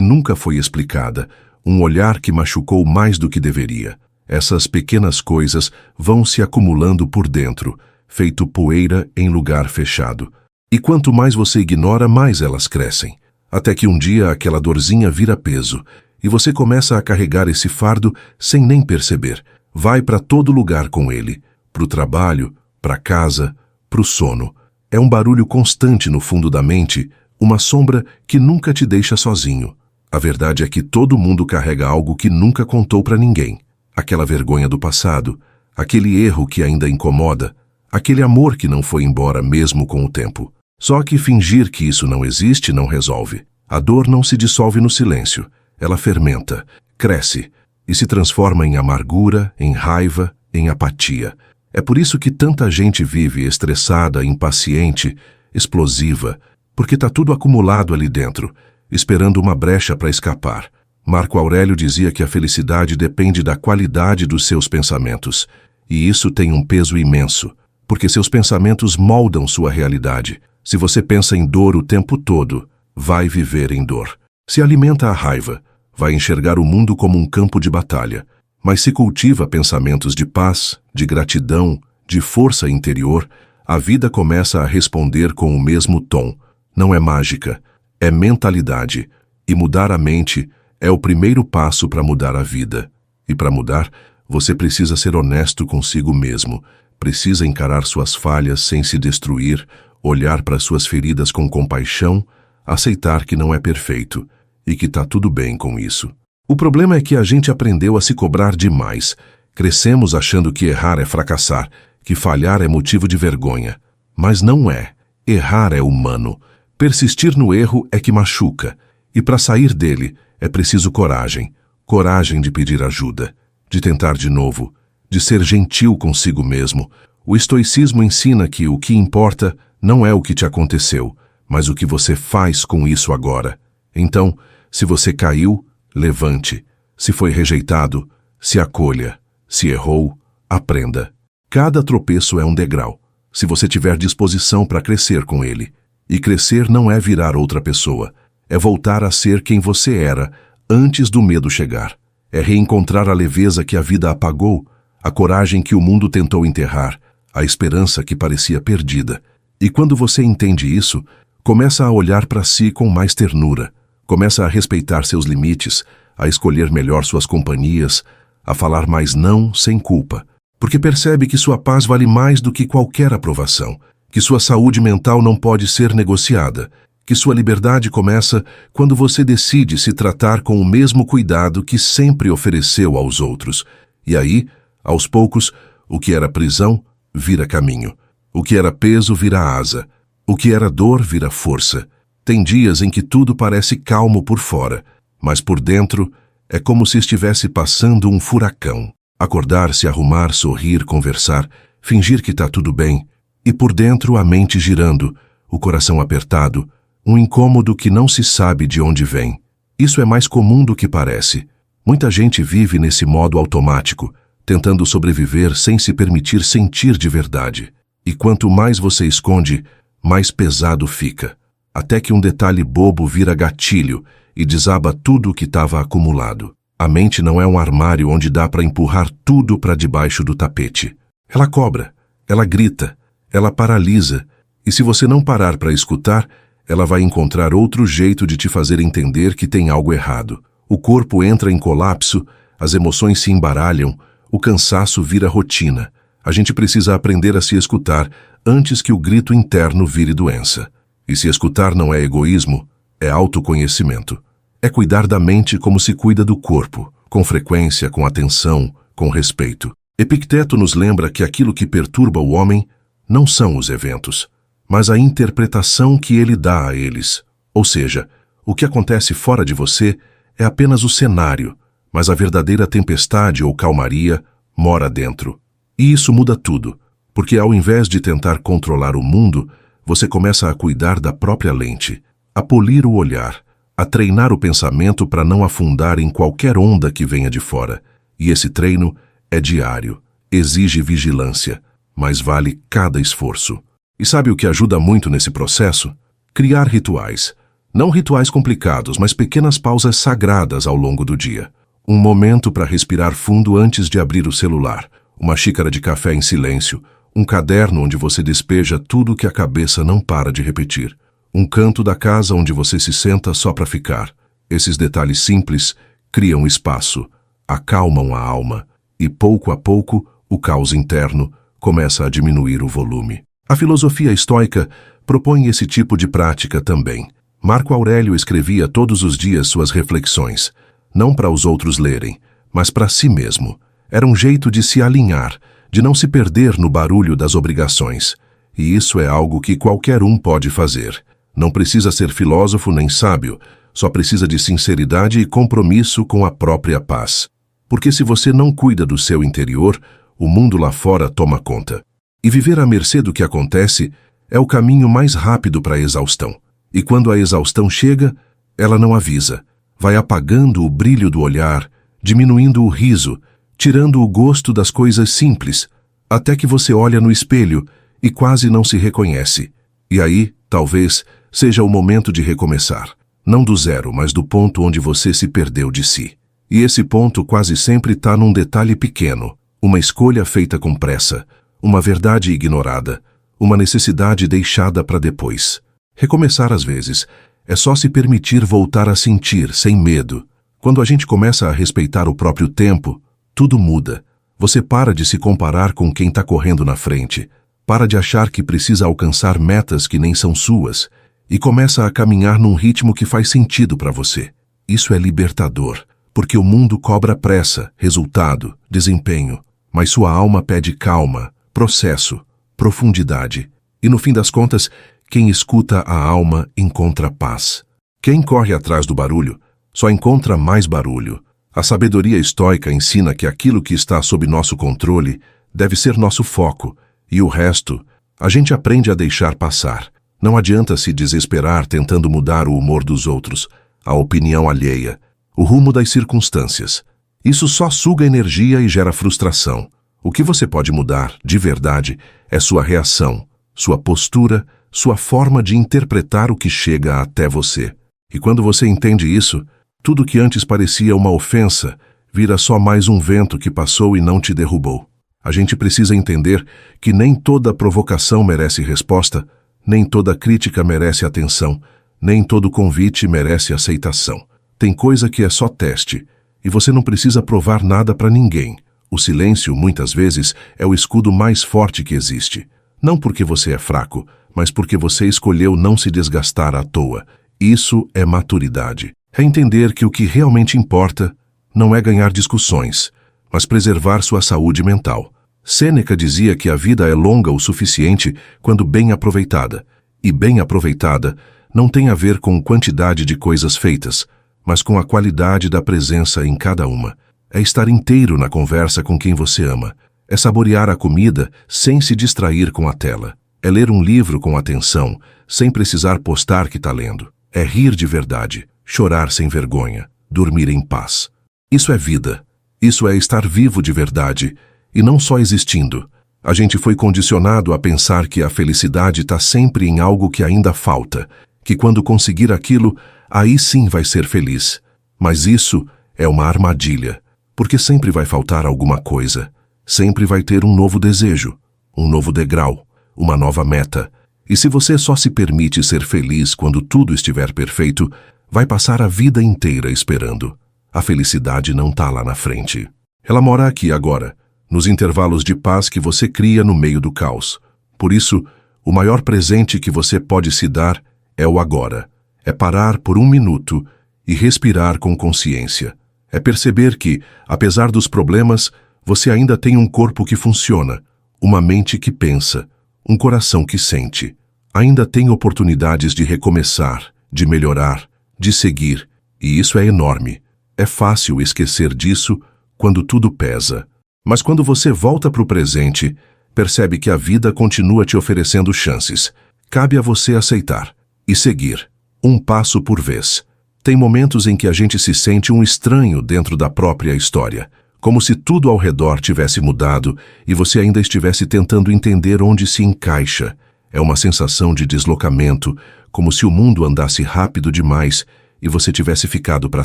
nunca foi explicada. Um olhar que machucou mais do que deveria. Essas pequenas coisas vão se acumulando por dentro, feito poeira em lugar fechado. E quanto mais você ignora, mais elas crescem. Até que um dia aquela dorzinha vira peso, e você começa a carregar esse fardo sem nem perceber. Vai para todo lugar com ele, para o trabalho, para casa, para o sono. É um barulho constante no fundo da mente, uma sombra que nunca te deixa sozinho. A verdade é que todo mundo carrega algo que nunca contou para ninguém. Aquela vergonha do passado, aquele erro que ainda incomoda, aquele amor que não foi embora mesmo com o tempo. Só que fingir que isso não existe não resolve. A dor não se dissolve no silêncio. Ela fermenta, cresce e se transforma em amargura, em raiva, em apatia. É por isso que tanta gente vive estressada, impaciente, explosiva, porque está tudo acumulado ali dentro, esperando uma brecha para escapar. Marco Aurélio dizia que a felicidade depende da qualidade dos seus pensamentos, e isso tem um peso imenso, porque seus pensamentos moldam sua realidade. Se você pensa em dor o tempo todo, vai viver em dor. Se alimenta a raiva, vai enxergar o mundo como um campo de batalha. Mas se cultiva pensamentos de paz, de gratidão, de força interior, a vida começa a responder com o mesmo tom. Não é mágica, é mentalidade. E mudar a mente é o primeiro passo para mudar a vida. E para mudar, você precisa ser honesto consigo mesmo. Precisa encarar suas falhas sem se destruir, olhar para suas feridas com compaixão, aceitar que não é perfeito e que está tudo bem com isso. O problema é que a gente aprendeu a se cobrar demais. Crescemos achando que errar é fracassar, que falhar é motivo de vergonha. Mas não é. Errar é humano. Persistir no erro é que machuca. E para sair dele é preciso coragem. Coragem de pedir ajuda, de tentar de novo, de ser gentil consigo mesmo. O estoicismo ensina que o que importa não é o que te aconteceu, mas o que você faz com isso agora. Então, se você caiu, levante. Se foi rejeitado, se acolha. Se errou, aprenda. Cada tropeço é um degrau, se você tiver disposição para crescer com ele. E crescer não é virar outra pessoa, é voltar a ser quem você era antes do medo chegar. É reencontrar a leveza que a vida apagou, a coragem que o mundo tentou enterrar, a esperança que parecia perdida. E quando você entende isso, Começa a olhar para si com mais ternura. Começa a respeitar seus limites, a escolher melhor suas companhias, a falar mais não sem culpa. Porque percebe que sua paz vale mais do que qualquer aprovação, que sua saúde mental não pode ser negociada, que sua liberdade começa quando você decide se tratar com o mesmo cuidado que sempre ofereceu aos outros. E aí, aos poucos, o que era prisão vira caminho. O que era peso vira asa. O que era dor vira força. Tem dias em que tudo parece calmo por fora, mas por dentro é como se estivesse passando um furacão. Acordar, se arrumar, sorrir, conversar, fingir que tá tudo bem, e por dentro a mente girando, o coração apertado, um incômodo que não se sabe de onde vem. Isso é mais comum do que parece. Muita gente vive nesse modo automático, tentando sobreviver sem se permitir sentir de verdade. E quanto mais você esconde, mais pesado fica, até que um detalhe bobo vira gatilho e desaba tudo o que estava acumulado. A mente não é um armário onde dá para empurrar tudo para debaixo do tapete. Ela cobra, ela grita, ela paralisa, e se você não parar para escutar, ela vai encontrar outro jeito de te fazer entender que tem algo errado. O corpo entra em colapso, as emoções se embaralham, o cansaço vira rotina. A gente precisa aprender a se escutar antes que o grito interno vire doença. E se escutar não é egoísmo, é autoconhecimento. É cuidar da mente como se cuida do corpo, com frequência, com atenção, com respeito. Epicteto nos lembra que aquilo que perturba o homem não são os eventos, mas a interpretação que ele dá a eles. Ou seja, o que acontece fora de você é apenas o cenário, mas a verdadeira tempestade ou calmaria mora dentro. E isso muda tudo, porque ao invés de tentar controlar o mundo, você começa a cuidar da própria lente, a polir o olhar, a treinar o pensamento para não afundar em qualquer onda que venha de fora. E esse treino é diário, exige vigilância, mas vale cada esforço. E sabe o que ajuda muito nesse processo? Criar rituais. Não rituais complicados, mas pequenas pausas sagradas ao longo do dia. Um momento para respirar fundo antes de abrir o celular. Uma xícara de café em silêncio. Um caderno onde você despeja tudo que a cabeça não para de repetir. Um canto da casa onde você se senta só para ficar. Esses detalhes simples criam espaço, acalmam a alma e, pouco a pouco, o caos interno começa a diminuir o volume. A filosofia estoica propõe esse tipo de prática também. Marco Aurélio escrevia todos os dias suas reflexões, não para os outros lerem, mas para si mesmo. Era um jeito de se alinhar, de não se perder no barulho das obrigações. E isso é algo que qualquer um pode fazer. Não precisa ser filósofo nem sábio, só precisa de sinceridade e compromisso com a própria paz. Porque se você não cuida do seu interior, o mundo lá fora toma conta. E viver à mercê do que acontece é o caminho mais rápido para a exaustão. E quando a exaustão chega, ela não avisa. Vai apagando o brilho do olhar, diminuindo o riso, tirando o gosto das coisas simples, até que você olha no espelho e quase não se reconhece. E aí, talvez, seja o momento de recomeçar. Não do zero, mas do ponto onde você se perdeu de si. E esse ponto quase sempre está num detalhe pequeno, uma escolha feita com pressa, uma verdade ignorada, uma necessidade deixada para depois. Recomeçar às vezes é só se permitir voltar a sentir, sem medo. Quando a gente começa a respeitar o próprio tempo, tudo muda. Você para de se comparar com quem está correndo na frente, para de achar que precisa alcançar metas que nem são suas, e começa a caminhar num ritmo que faz sentido para você. Isso é libertador, porque o mundo cobra pressa, resultado, desempenho, mas sua alma pede calma, processo, profundidade. E no fim das contas, quem escuta a alma encontra paz. Quem corre atrás do barulho só encontra mais barulho. A sabedoria estoica ensina que aquilo que está sob nosso controle deve ser nosso foco, e o resto a gente aprende a deixar passar. Não adianta se desesperar tentando mudar o humor dos outros, a opinião alheia, o rumo das circunstâncias. Isso só suga energia e gera frustração. O que você pode mudar, de verdade, é sua reação, sua postura, sua forma de interpretar o que chega até você. E quando você entende isso, tudo que antes parecia uma ofensa vira só mais um vento que passou e não te derrubou. A gente precisa entender que nem toda provocação merece resposta, Nem toda crítica merece atenção, nem todo convite merece aceitação. Tem coisa que é só teste, e você não precisa provar nada para ninguém. O silêncio, muitas vezes, é o escudo mais forte que existe. Não porque você é fraco, mas porque você escolheu não se desgastar à toa. Isso é maturidade. É entender que o que realmente importa não é ganhar discussões, mas preservar sua saúde mental. Sêneca dizia que a vida é longa o suficiente quando bem aproveitada, e bem aproveitada não tem a ver com quantidade de coisas feitas, mas com a qualidade da presença em cada uma. É estar inteiro na conversa com quem você ama. É saborear a comida sem se distrair com a tela. É ler um livro com atenção, sem precisar postar que está lendo. É rir de verdade, chorar sem vergonha, dormir em paz. Isso é vida. Isso é estar vivo de verdade, e não só existindo. A gente foi condicionado a pensar que a felicidade está sempre em algo que ainda falta, que quando conseguir aquilo, aí sim vai ser feliz. Mas isso é uma armadilha, porque sempre vai faltar alguma coisa. Sempre vai ter um novo desejo, um novo degrau, uma nova meta. E se você só se permite ser feliz quando tudo estiver perfeito, vai passar a vida inteira esperando. A felicidade não está lá na frente. Ela mora aqui agora, nos intervalos de paz que você cria no meio do caos. Por isso, o maior presente que você pode se dar é o agora. É parar por um minuto e respirar com consciência. É perceber que, apesar dos problemas, você ainda tem um corpo que funciona, uma mente que pensa, um coração que sente. Ainda tem oportunidades de recomeçar, de melhorar, de seguir, e isso é enorme. É fácil esquecer disso quando tudo pesa. Mas quando você volta para o presente, percebe que a vida continua te oferecendo chances. Cabe a você aceitar e seguir, um passo por vez. Tem momentos em que a gente se sente um estranho dentro da própria história, como se tudo ao redor tivesse mudado e você ainda estivesse tentando entender onde se encaixa. É uma sensação de deslocamento, como se o mundo andasse rápido demais e você tivesse ficado para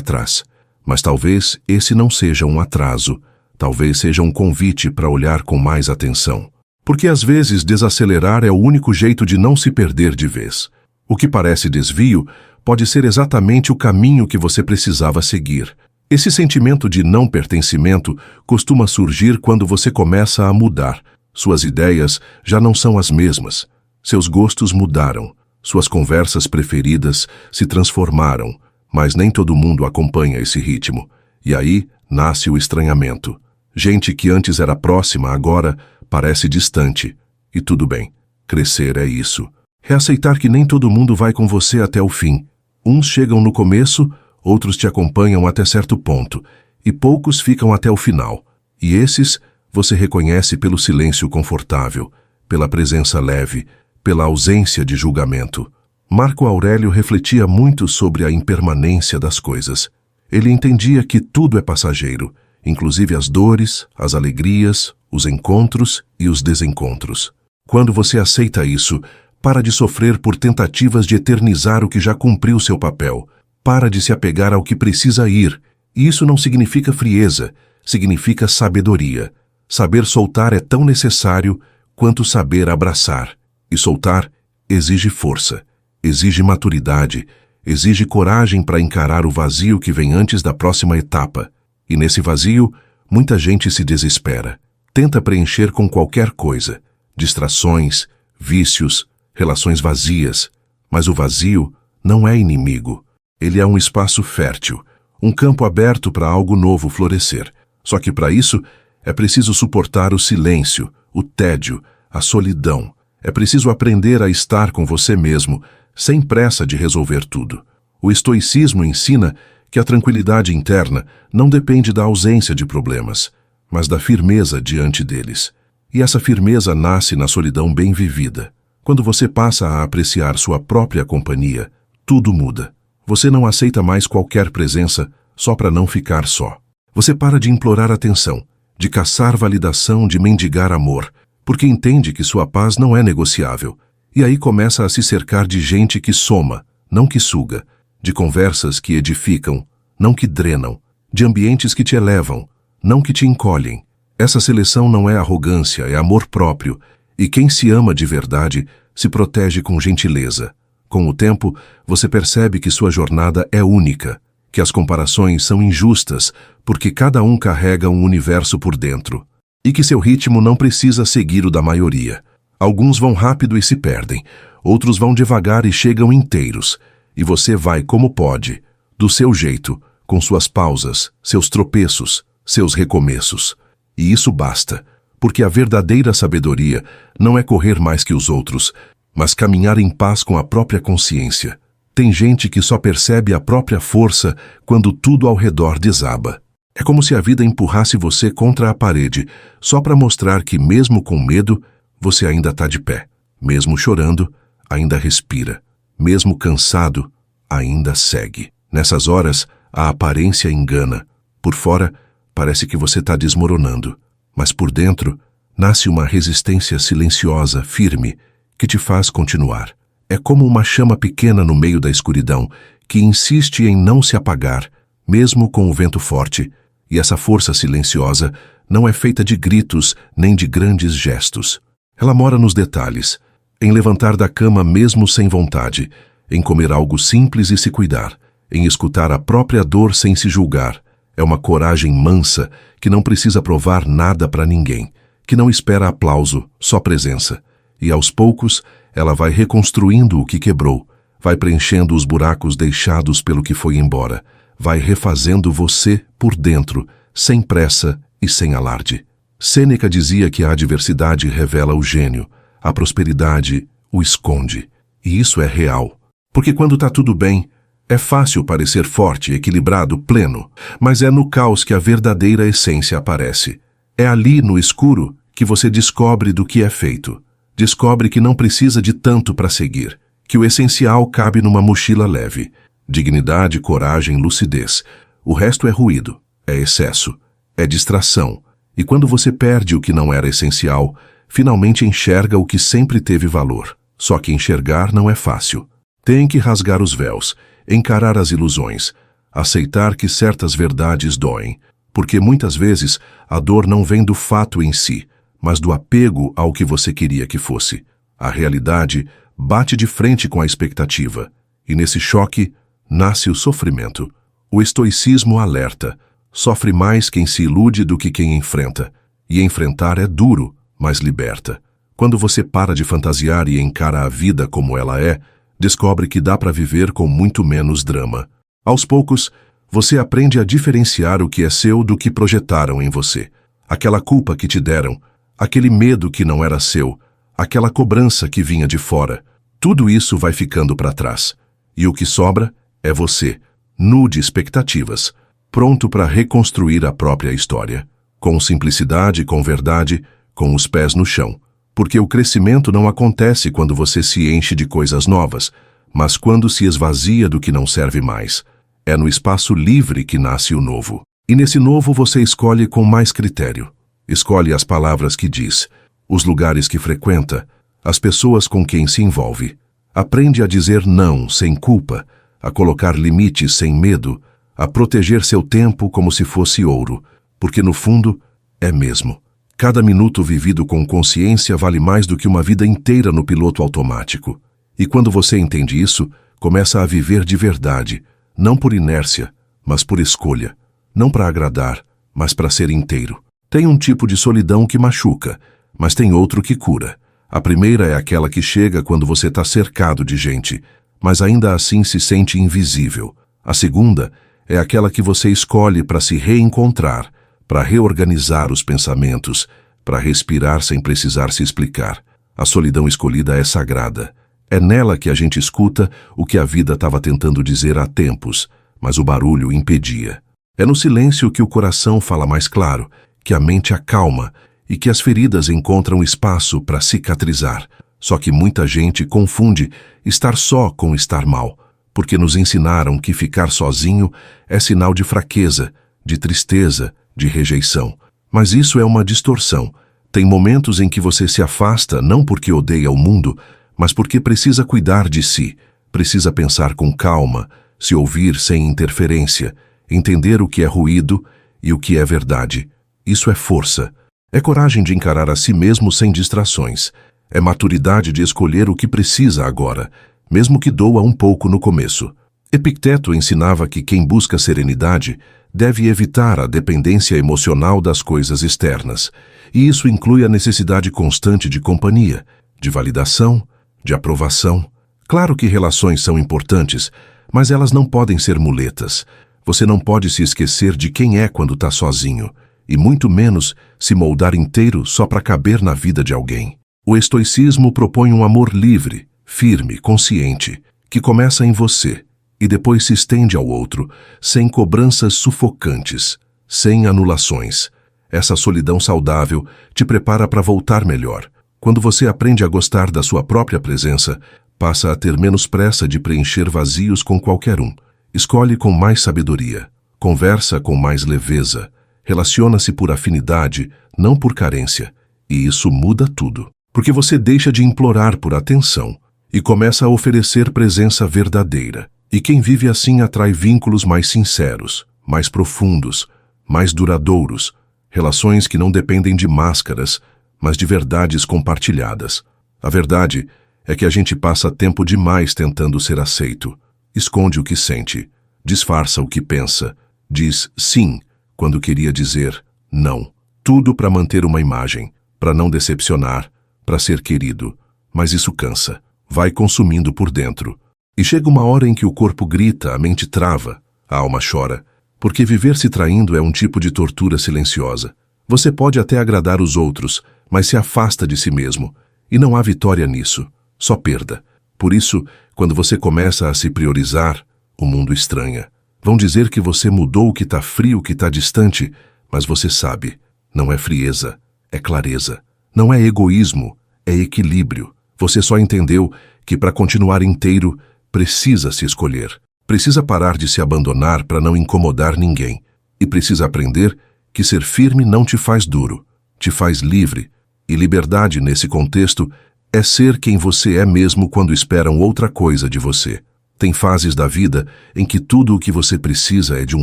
trás. Mas talvez esse não seja um atraso, talvez seja um convite para olhar com mais atenção. Porque às vezes desacelerar é o único jeito de não se perder de vez. O que parece desvio pode ser exatamente o caminho que você precisava seguir. Esse sentimento de não pertencimento costuma surgir quando você começa a mudar. Suas ideias já não são as mesmas. Seus gostos mudaram. Suas conversas preferidas se transformaram. Mas nem todo mundo acompanha esse ritmo. E aí nasce o estranhamento. Gente que antes era próxima agora parece distante. E tudo bem. Crescer é isso. É aceitar que nem todo mundo vai com você até o fim. Uns chegam no começo, outros te acompanham até certo ponto, e poucos ficam até o final. E esses você reconhece pelo silêncio confortável, pela presença leve, pela ausência de julgamento. Marco Aurélio refletia muito sobre a impermanência das coisas. Ele entendia que tudo é passageiro, inclusive as dores, as alegrias, os encontros e os desencontros. Quando você aceita isso, para de sofrer por tentativas de eternizar o que já cumpriu seu papel. Para de se apegar ao que precisa ir. E isso não significa frieza, significa sabedoria. Saber soltar é tão necessário quanto saber abraçar. E soltar exige força, exige maturidade, exige coragem para encarar o vazio que vem antes da próxima etapa. E nesse vazio, muita gente se desespera. Tenta preencher com qualquer coisa. Distrações, vícios, relações vazias. Mas o vazio não é inimigo. Ele é um espaço fértil, um campo aberto para algo novo florescer. Só que para isso é preciso suportar o silêncio, o tédio, a solidão. É preciso aprender a estar com você mesmo, sem pressa de resolver tudo. O estoicismo ensina que a tranquilidade interna não depende da ausência de problemas, mas da firmeza diante deles. E essa firmeza nasce na solidão bem vivida. Quando você passa a apreciar sua própria companhia, tudo muda. Você não aceita mais qualquer presença só para não ficar só. Você para de implorar atenção, de caçar validação, de mendigar amor, porque entende que sua paz não é negociável. E aí começa a se cercar de gente que soma, não que suga, de conversas que edificam, não que drenam, de ambientes que te elevam, não que te encolhem. Essa seleção não é arrogância, é amor próprio. E quem se ama de verdade se protege com gentileza. Com o tempo, você percebe que sua jornada é única, que as comparações são injustas, porque cada um carrega um universo por dentro, e que seu ritmo não precisa seguir o da maioria. Alguns vão rápido e se perdem, outros vão devagar e chegam inteiros, e você vai como pode, do seu jeito, com suas pausas, seus tropeços, seus recomeços. E isso basta, porque a verdadeira sabedoria não é correr mais que os outros, mas caminhar em paz com a própria consciência. Tem gente que só percebe a própria força quando tudo ao redor desaba. É como se a vida empurrasse você contra a parede, só para mostrar que mesmo com medo, você ainda está de pé. Mesmo chorando, ainda respira. Mesmo cansado, ainda segue. Nessas horas, a aparência engana. Por fora, parece que você está desmoronando. Mas por dentro, nasce uma resistência silenciosa, firme, que te faz continuar. É como uma chama pequena no meio da escuridão, que insiste em não se apagar, mesmo com o vento forte. E essa força silenciosa não é feita de gritos nem de grandes gestos. Ela mora nos detalhes, em levantar da cama mesmo sem vontade, em comer algo simples e se cuidar, em escutar a própria dor sem se julgar. É uma coragem mansa que não precisa provar nada para ninguém, que não espera aplauso, só presença. E aos poucos, ela vai reconstruindo o que quebrou, vai preenchendo os buracos deixados pelo que foi embora, vai refazendo você por dentro, sem pressa e sem alarde. Sêneca dizia que a adversidade revela o gênio, a prosperidade o esconde. E isso é real. Porque quando está tudo bem, é fácil parecer forte, equilibrado, pleno, mas é no caos que a verdadeira essência aparece. É ali, no escuro, que você descobre do que é feito. Descobre que não precisa de tanto para seguir, que o essencial cabe numa mochila leve. Dignidade, coragem, lucidez. O resto é ruído, é excesso, é distração. E quando você perde o que não era essencial, finalmente enxerga o que sempre teve valor. Só que enxergar não é fácil. Tem que rasgar os véus, encarar as ilusões, aceitar que certas verdades doem, porque muitas vezes a dor não vem do fato em si, mas do apego ao que você queria que fosse. A realidade bate de frente com a expectativa, e nesse choque nasce o sofrimento. O estoicismo alerta: sofre mais quem se ilude do que quem enfrenta, e enfrentar é duro, mas liberta. Quando você para de fantasiar e encara a vida como ela é, descobre que dá para viver com muito menos drama. Aos poucos, você aprende a diferenciar o que é seu do que projetaram em você. Aquela culpa que te deram, aquele medo que não era seu, aquela cobrança que vinha de fora. Tudo isso vai ficando para trás. E o que sobra é você, nu de expectativas, pronto para reconstruir a própria história. Com simplicidade, com verdade, com os pés no chão. Porque o crescimento não acontece quando você se enche de coisas novas, mas quando se esvazia do que não serve mais. É no espaço livre que nasce o novo. E nesse novo você escolhe com mais critério. Escolhe as palavras que diz, os lugares que frequenta, as pessoas com quem se envolve. Aprende a dizer não sem culpa, a colocar limites sem medo, a proteger seu tempo como se fosse ouro, porque no fundo é mesmo. Cada minuto vivido com consciência vale mais do que uma vida inteira no piloto automático. E quando você entende isso, começa a viver de verdade, não por inércia, mas por escolha. Não para agradar, mas para ser inteiro. Tem um tipo de solidão que machuca, mas tem outro que cura. A primeira é aquela que chega quando você está cercado de gente, mas ainda assim se sente invisível. A segunda é aquela que você escolhe para se reencontrar, para reorganizar os pensamentos, para respirar sem precisar se explicar. A solidão escolhida é sagrada. É nela que a gente escuta o que a vida estava tentando dizer há tempos, mas o barulho impedia. É no silêncio que o coração fala mais claro, que a mente acalma e que as feridas encontram espaço para cicatrizar. Só que muita gente confunde estar só com estar mal, porque nos ensinaram que ficar sozinho é sinal de fraqueza, de tristeza, de rejeição. Mas isso é uma distorção. Tem momentos em que você se afasta não porque odeia o mundo, mas porque precisa cuidar de si, precisa pensar com calma, se ouvir sem interferência, entender o que é ruído e o que é verdade. Isso é força. É coragem de encarar a si mesmo sem distrações. É maturidade de escolher o que precisa agora, mesmo que doa um pouco no começo. Epicteto ensinava que quem busca serenidade deve evitar a dependência emocional das coisas externas, e isso inclui a necessidade constante de companhia, de validação, de aprovação. Claro que relações são importantes, mas elas não podem ser muletas. Você não pode se esquecer de quem é quando está sozinho, e muito menos se moldar inteiro só para caber na vida de alguém. O estoicismo propõe um amor livre, firme, consciente, que começa em você e depois se estende ao outro, sem cobranças sufocantes, sem anulações. Essa solidão saudável te prepara para voltar melhor. Quando você aprende a gostar da sua própria presença, passa a ter menos pressa de preencher vazios com qualquer um. Escolhe com mais sabedoria, conversa com mais leveza, relaciona-se por afinidade, não por carência, e isso muda tudo. Porque você deixa de implorar por atenção e começa a oferecer presença verdadeira. E quem vive assim atrai vínculos mais sinceros, mais profundos, mais duradouros, relações que não dependem de máscaras, mas de verdades compartilhadas. A verdade é que a gente passa tempo demais tentando ser aceito. Esconde o que sente, disfarça o que pensa, diz sim quando queria dizer não. Tudo para manter uma imagem, para não decepcionar, para ser querido. Mas isso cansa, vai consumindo por dentro. E chega uma hora em que o corpo grita, a mente trava, a alma chora, porque viver se traindo é um tipo de tortura silenciosa. Você pode até agradar os outros, mas se afasta de si mesmo, e não há vitória nisso, só perda. Por isso, quando você começa a se priorizar, o mundo estranha. Vão dizer que você mudou, que está frio, que está distante, mas você sabe, não é frieza, é clareza. Não é egoísmo, é equilíbrio. Você só entendeu que para continuar inteiro, precisa se escolher. Precisa parar de se abandonar para não incomodar ninguém. E precisa aprender que ser firme não te faz duro, te faz livre. E liberdade, nesse contexto, é ser quem você é mesmo quando esperam outra coisa de você. Tem fases da vida em que tudo o que você precisa é de um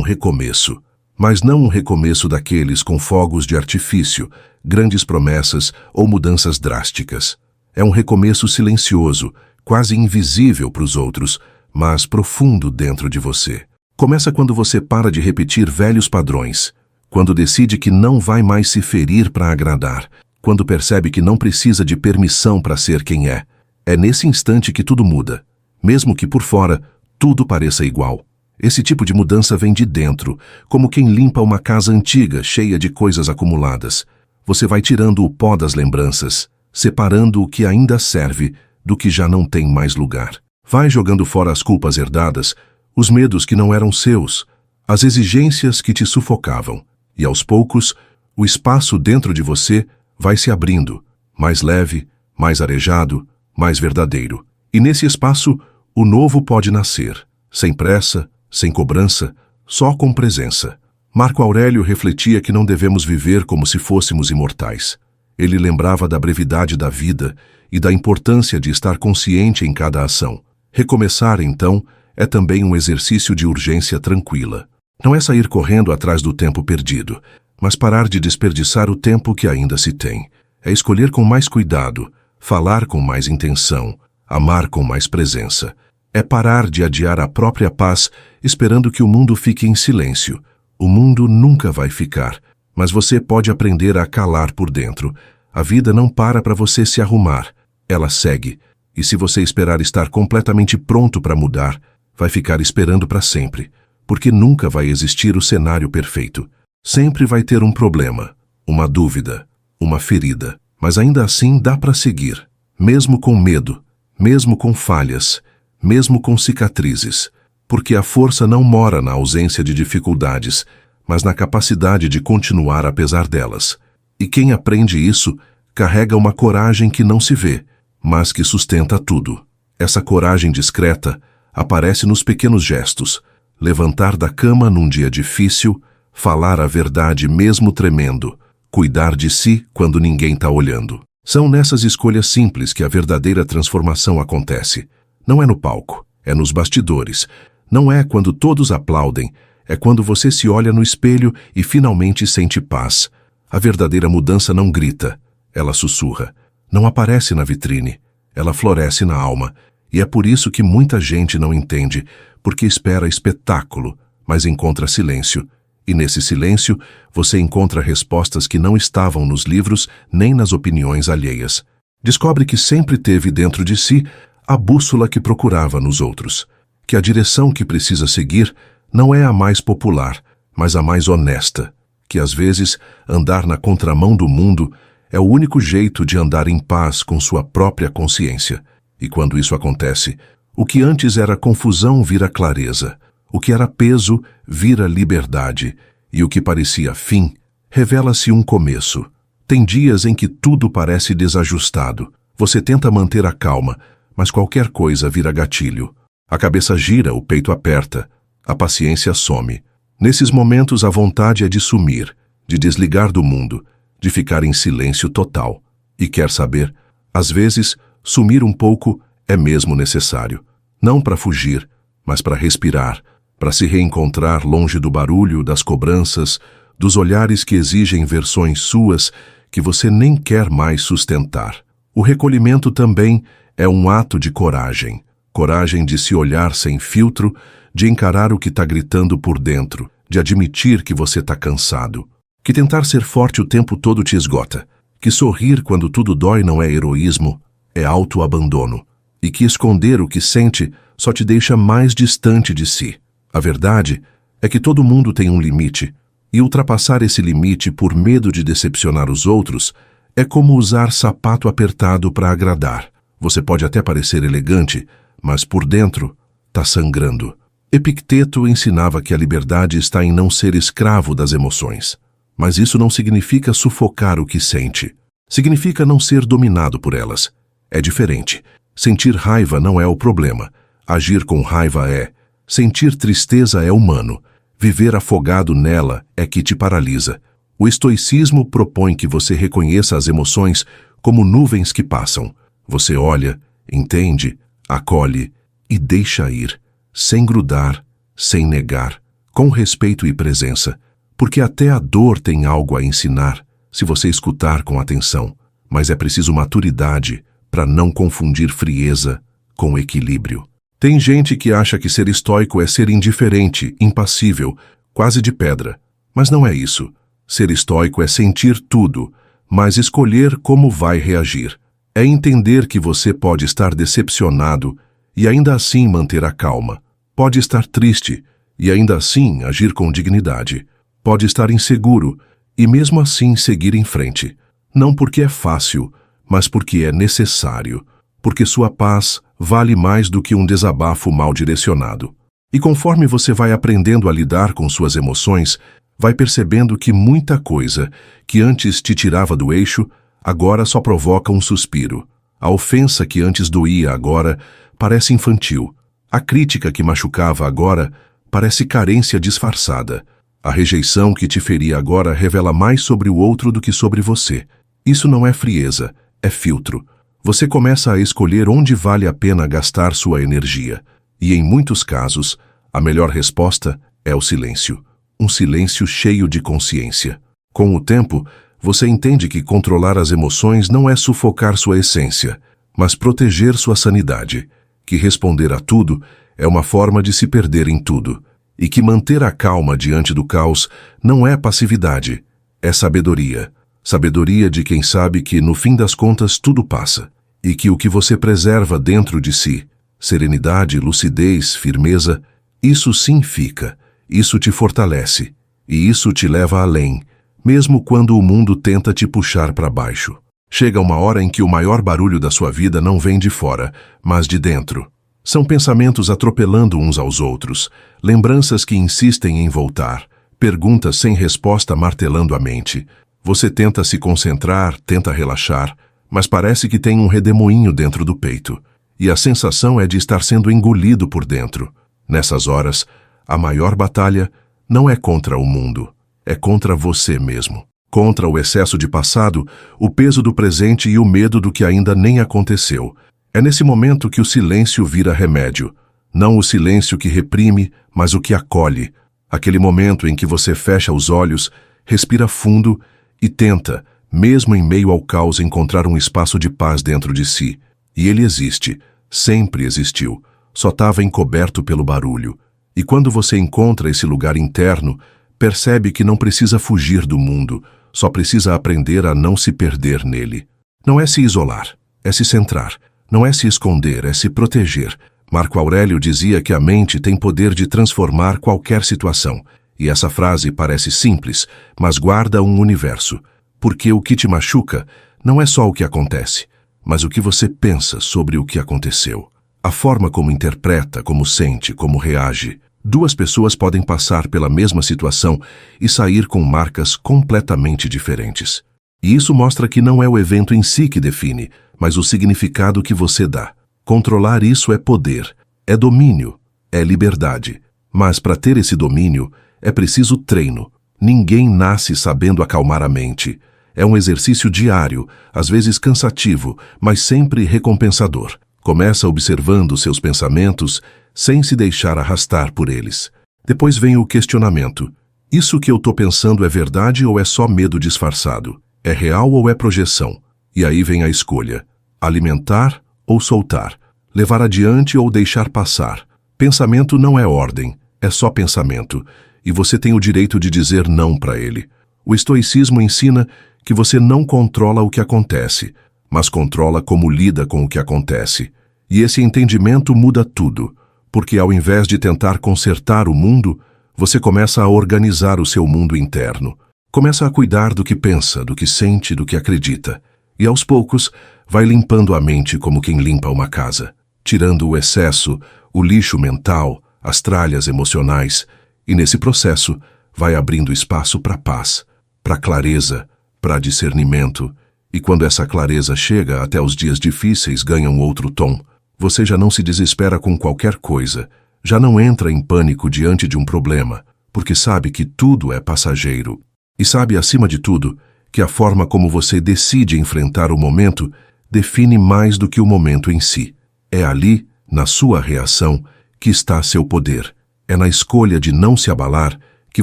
recomeço. Mas não um recomeço daqueles com fogos de artifício, grandes promessas ou mudanças drásticas. É um recomeço silencioso, quase invisível para os outros, mas profundo dentro de você. Começa quando você para de repetir velhos padrões, quando decide que não vai mais se ferir para agradar, quando percebe que não precisa de permissão para ser quem é. É nesse instante que tudo muda, mesmo que por fora tudo pareça igual. Esse tipo de mudança vem de dentro, como quem limpa uma casa antiga, cheia de coisas acumuladas. Você vai tirando o pó das lembranças, separando o que ainda serve do que já não tem mais lugar. Vai jogando fora as culpas herdadas, os medos que não eram seus, as exigências que te sufocavam. E aos poucos, o espaço dentro de você vai se abrindo, mais leve, mais arejado, mais verdadeiro. E nesse espaço, o novo pode nascer, sem pressa, sem cobrança, só com presença. Marco Aurélio refletia que não devemos viver como se fôssemos imortais. Ele lembrava da brevidade da vida e da importância de estar consciente em cada ação. Recomeçar, então, é também um exercício de urgência tranquila. Não é sair correndo atrás do tempo perdido, mas parar de desperdiçar o tempo que ainda se tem. É escolher com mais cuidado, falar com mais intenção, amar com mais presença. É parar de adiar a própria paz, esperando que o mundo fique em silêncio. O mundo nunca vai ficar, mas você pode aprender a calar por dentro. A vida não para você se arrumar, ela segue. E se você esperar estar completamente pronto para mudar, vai ficar esperando para sempre, porque nunca vai existir o cenário perfeito. Sempre vai ter um problema, uma dúvida, uma ferida, mas ainda assim dá para seguir, mesmo com medo, mesmo com falhas, mesmo com cicatrizes, porque a força não mora na ausência de dificuldades, mas na capacidade de continuar apesar delas. E quem aprende isso, carrega uma coragem que não se vê, mas que sustenta tudo. Essa coragem discreta aparece nos pequenos gestos: levantar da cama num dia difícil, falar a verdade mesmo tremendo, cuidar de si quando ninguém está olhando. São nessas escolhas simples que a verdadeira transformação acontece. Não é no palco, é nos bastidores. Não é quando todos aplaudem, é quando você se olha no espelho e finalmente sente paz. A verdadeira mudança não grita, ela sussurra. Não aparece na vitrine, ela floresce na alma, e é por isso que muita gente não entende, porque espera espetáculo, mas encontra silêncio. E nesse silêncio, você encontra respostas que não estavam nos livros nem nas opiniões alheias. Descobre que sempre teve dentro de si a bússola que procurava nos outros, que a direção que precisa seguir não é a mais popular, mas a mais honesta, que às vezes andar na contramão do mundo é o único jeito de andar em paz com sua própria consciência. E quando isso acontece, o que antes era confusão vira clareza, o que era peso vira liberdade, e o que parecia fim revela-se um começo. Tem dias em que tudo parece desajustado. Você tenta manter a calma, mas qualquer coisa vira gatilho. A cabeça gira, o peito aperta, a paciência some. Nesses momentos a vontade é de sumir, de desligar do mundo, de ficar em silêncio total. E quer saber, às vezes, sumir um pouco é mesmo necessário. Não para fugir, mas para respirar, para se reencontrar longe do barulho, das cobranças, dos olhares que exigem versões suas que você nem quer mais sustentar. O recolhimento também é um ato de coragem. Coragem de se olhar sem filtro, de encarar o que está gritando por dentro, de admitir que você está cansado, que tentar ser forte o tempo todo te esgota, que sorrir quando tudo dói não é heroísmo, é autoabandono, e que esconder o que sente só te deixa mais distante de si. A verdade é que todo mundo tem um limite, e ultrapassar esse limite por medo de decepcionar os outros é como usar sapato apertado para agradar. Você pode até parecer elegante, mas por dentro está sangrando. Epicteto ensinava que a liberdade está em não ser escravo das emoções. Mas isso não significa sufocar o que sente. Significa não ser dominado por elas. É diferente. Sentir raiva não é o problema. Agir com raiva é. Sentir tristeza é humano. Viver afogado nela é que te paralisa. O estoicismo propõe que você reconheça as emoções como nuvens que passam. Você olha, entende, acolhe e deixa ir, sem grudar, sem negar, com respeito e presença, porque até a dor tem algo a ensinar, se você escutar com atenção. Mas é preciso maturidade para não confundir frieza com equilíbrio. Tem gente que acha que ser estoico é ser indiferente, impassível, quase de pedra. Mas não é isso. Ser estoico é sentir tudo, mas escolher como vai reagir. É entender que você pode estar decepcionado e ainda assim manter a calma. Pode estar triste e ainda assim agir com dignidade. Pode estar inseguro e mesmo assim seguir em frente. Não porque é fácil, mas porque é necessário. Porque sua paz vale mais do que um desabafo mal direcionado. E conforme você vai aprendendo a lidar com suas emoções, vai percebendo que muita coisa que antes te tirava do eixo, agora só provoca um suspiro. A ofensa que antes doía agora parece infantil. A crítica que machucava agora parece carência disfarçada. A rejeição que te feria agora revela mais sobre o outro do que sobre você. Isso não é frieza, é filtro. Você começa a escolher onde vale a pena gastar sua energia. E, em muitos casos, a melhor resposta é o silêncio. Um silêncio cheio de consciência. Com o tempo, você entende que controlar as emoções não é sufocar sua essência, mas proteger sua sanidade. Que responder a tudo é uma forma de se perder em tudo. E que manter a calma diante do caos não é passividade, é sabedoria. Sabedoria de quem sabe que, no fim das contas, tudo passa. E que o que você preserva dentro de si, serenidade, lucidez, firmeza, isso sim fica, isso te fortalece, e isso te leva além, mesmo quando o mundo tenta te puxar para baixo. Chega uma hora em que o maior barulho da sua vida não vem de fora, mas de dentro. São pensamentos atropelando uns aos outros, lembranças que insistem em voltar, perguntas sem resposta martelando a mente. Você tenta se concentrar, tenta relaxar, mas parece que tem um redemoinho dentro do peito, e a sensação é de estar sendo engolido por dentro. Nessas horas, a maior batalha não é contra o mundo, é contra você mesmo. Contra o excesso de passado, o peso do presente e o medo do que ainda nem aconteceu. É nesse momento que o silêncio vira remédio. Não o silêncio que reprime, mas o que acolhe. Aquele momento em que você fecha os olhos, respira fundo e tenta, mesmo em meio ao caos, encontrar um espaço de paz dentro de si. E ele existe, sempre existiu, só estava encoberto pelo barulho. E quando você encontra esse lugar interno, percebe que não precisa fugir do mundo, só precisa aprender a não se perder nele. Não é se isolar, é se centrar. Não é se esconder, é se proteger. Marco Aurélio dizia que a mente tem poder de transformar qualquer situação. E essa frase parece simples, mas guarda um universo. Porque o que te machuca não é só o que acontece, mas o que você pensa sobre o que aconteceu. A forma como interpreta, como sente, como reage. Duas pessoas podem passar pela mesma situação e sair com marcas completamente diferentes. E isso mostra que não é o evento em si que define, mas o significado que você dá. Controlar isso é poder, é domínio, é liberdade. Mas para ter esse domínio, é preciso treino. Ninguém nasce sabendo acalmar a mente. É um exercício diário, às vezes cansativo, mas sempre recompensador. Começa observando seus pensamentos sem se deixar arrastar por eles. Depois vem o questionamento. Isso que eu estou pensando é verdade ou é só medo disfarçado? É real ou é projeção? E aí vem a escolha. Alimentar ou soltar? Levar adiante ou deixar passar? Pensamento não é ordem, é só pensamento. E você tem o direito de dizer não para ele. O estoicismo ensina que você não controla o que acontece, mas controla como lida com o que acontece. E esse entendimento muda tudo, porque ao invés de tentar consertar o mundo, você começa a organizar o seu mundo interno. Começa a cuidar do que pensa, do que sente, do que acredita. E aos poucos, vai limpando a mente como quem limpa uma casa, tirando o excesso, o lixo mental, as tralhas emocionais, e nesse processo vai abrindo espaço para paz, para clareza, para discernimento. E quando essa clareza chega, até os dias difíceis ganham outro tom. Você já não se desespera com qualquer coisa, já não entra em pânico diante de um problema, porque sabe que tudo é passageiro. E sabe, acima de tudo, que a forma como você decide enfrentar o momento define mais do que o momento em si. É ali, na sua reação, que está seu poder. É na escolha de não se abalar que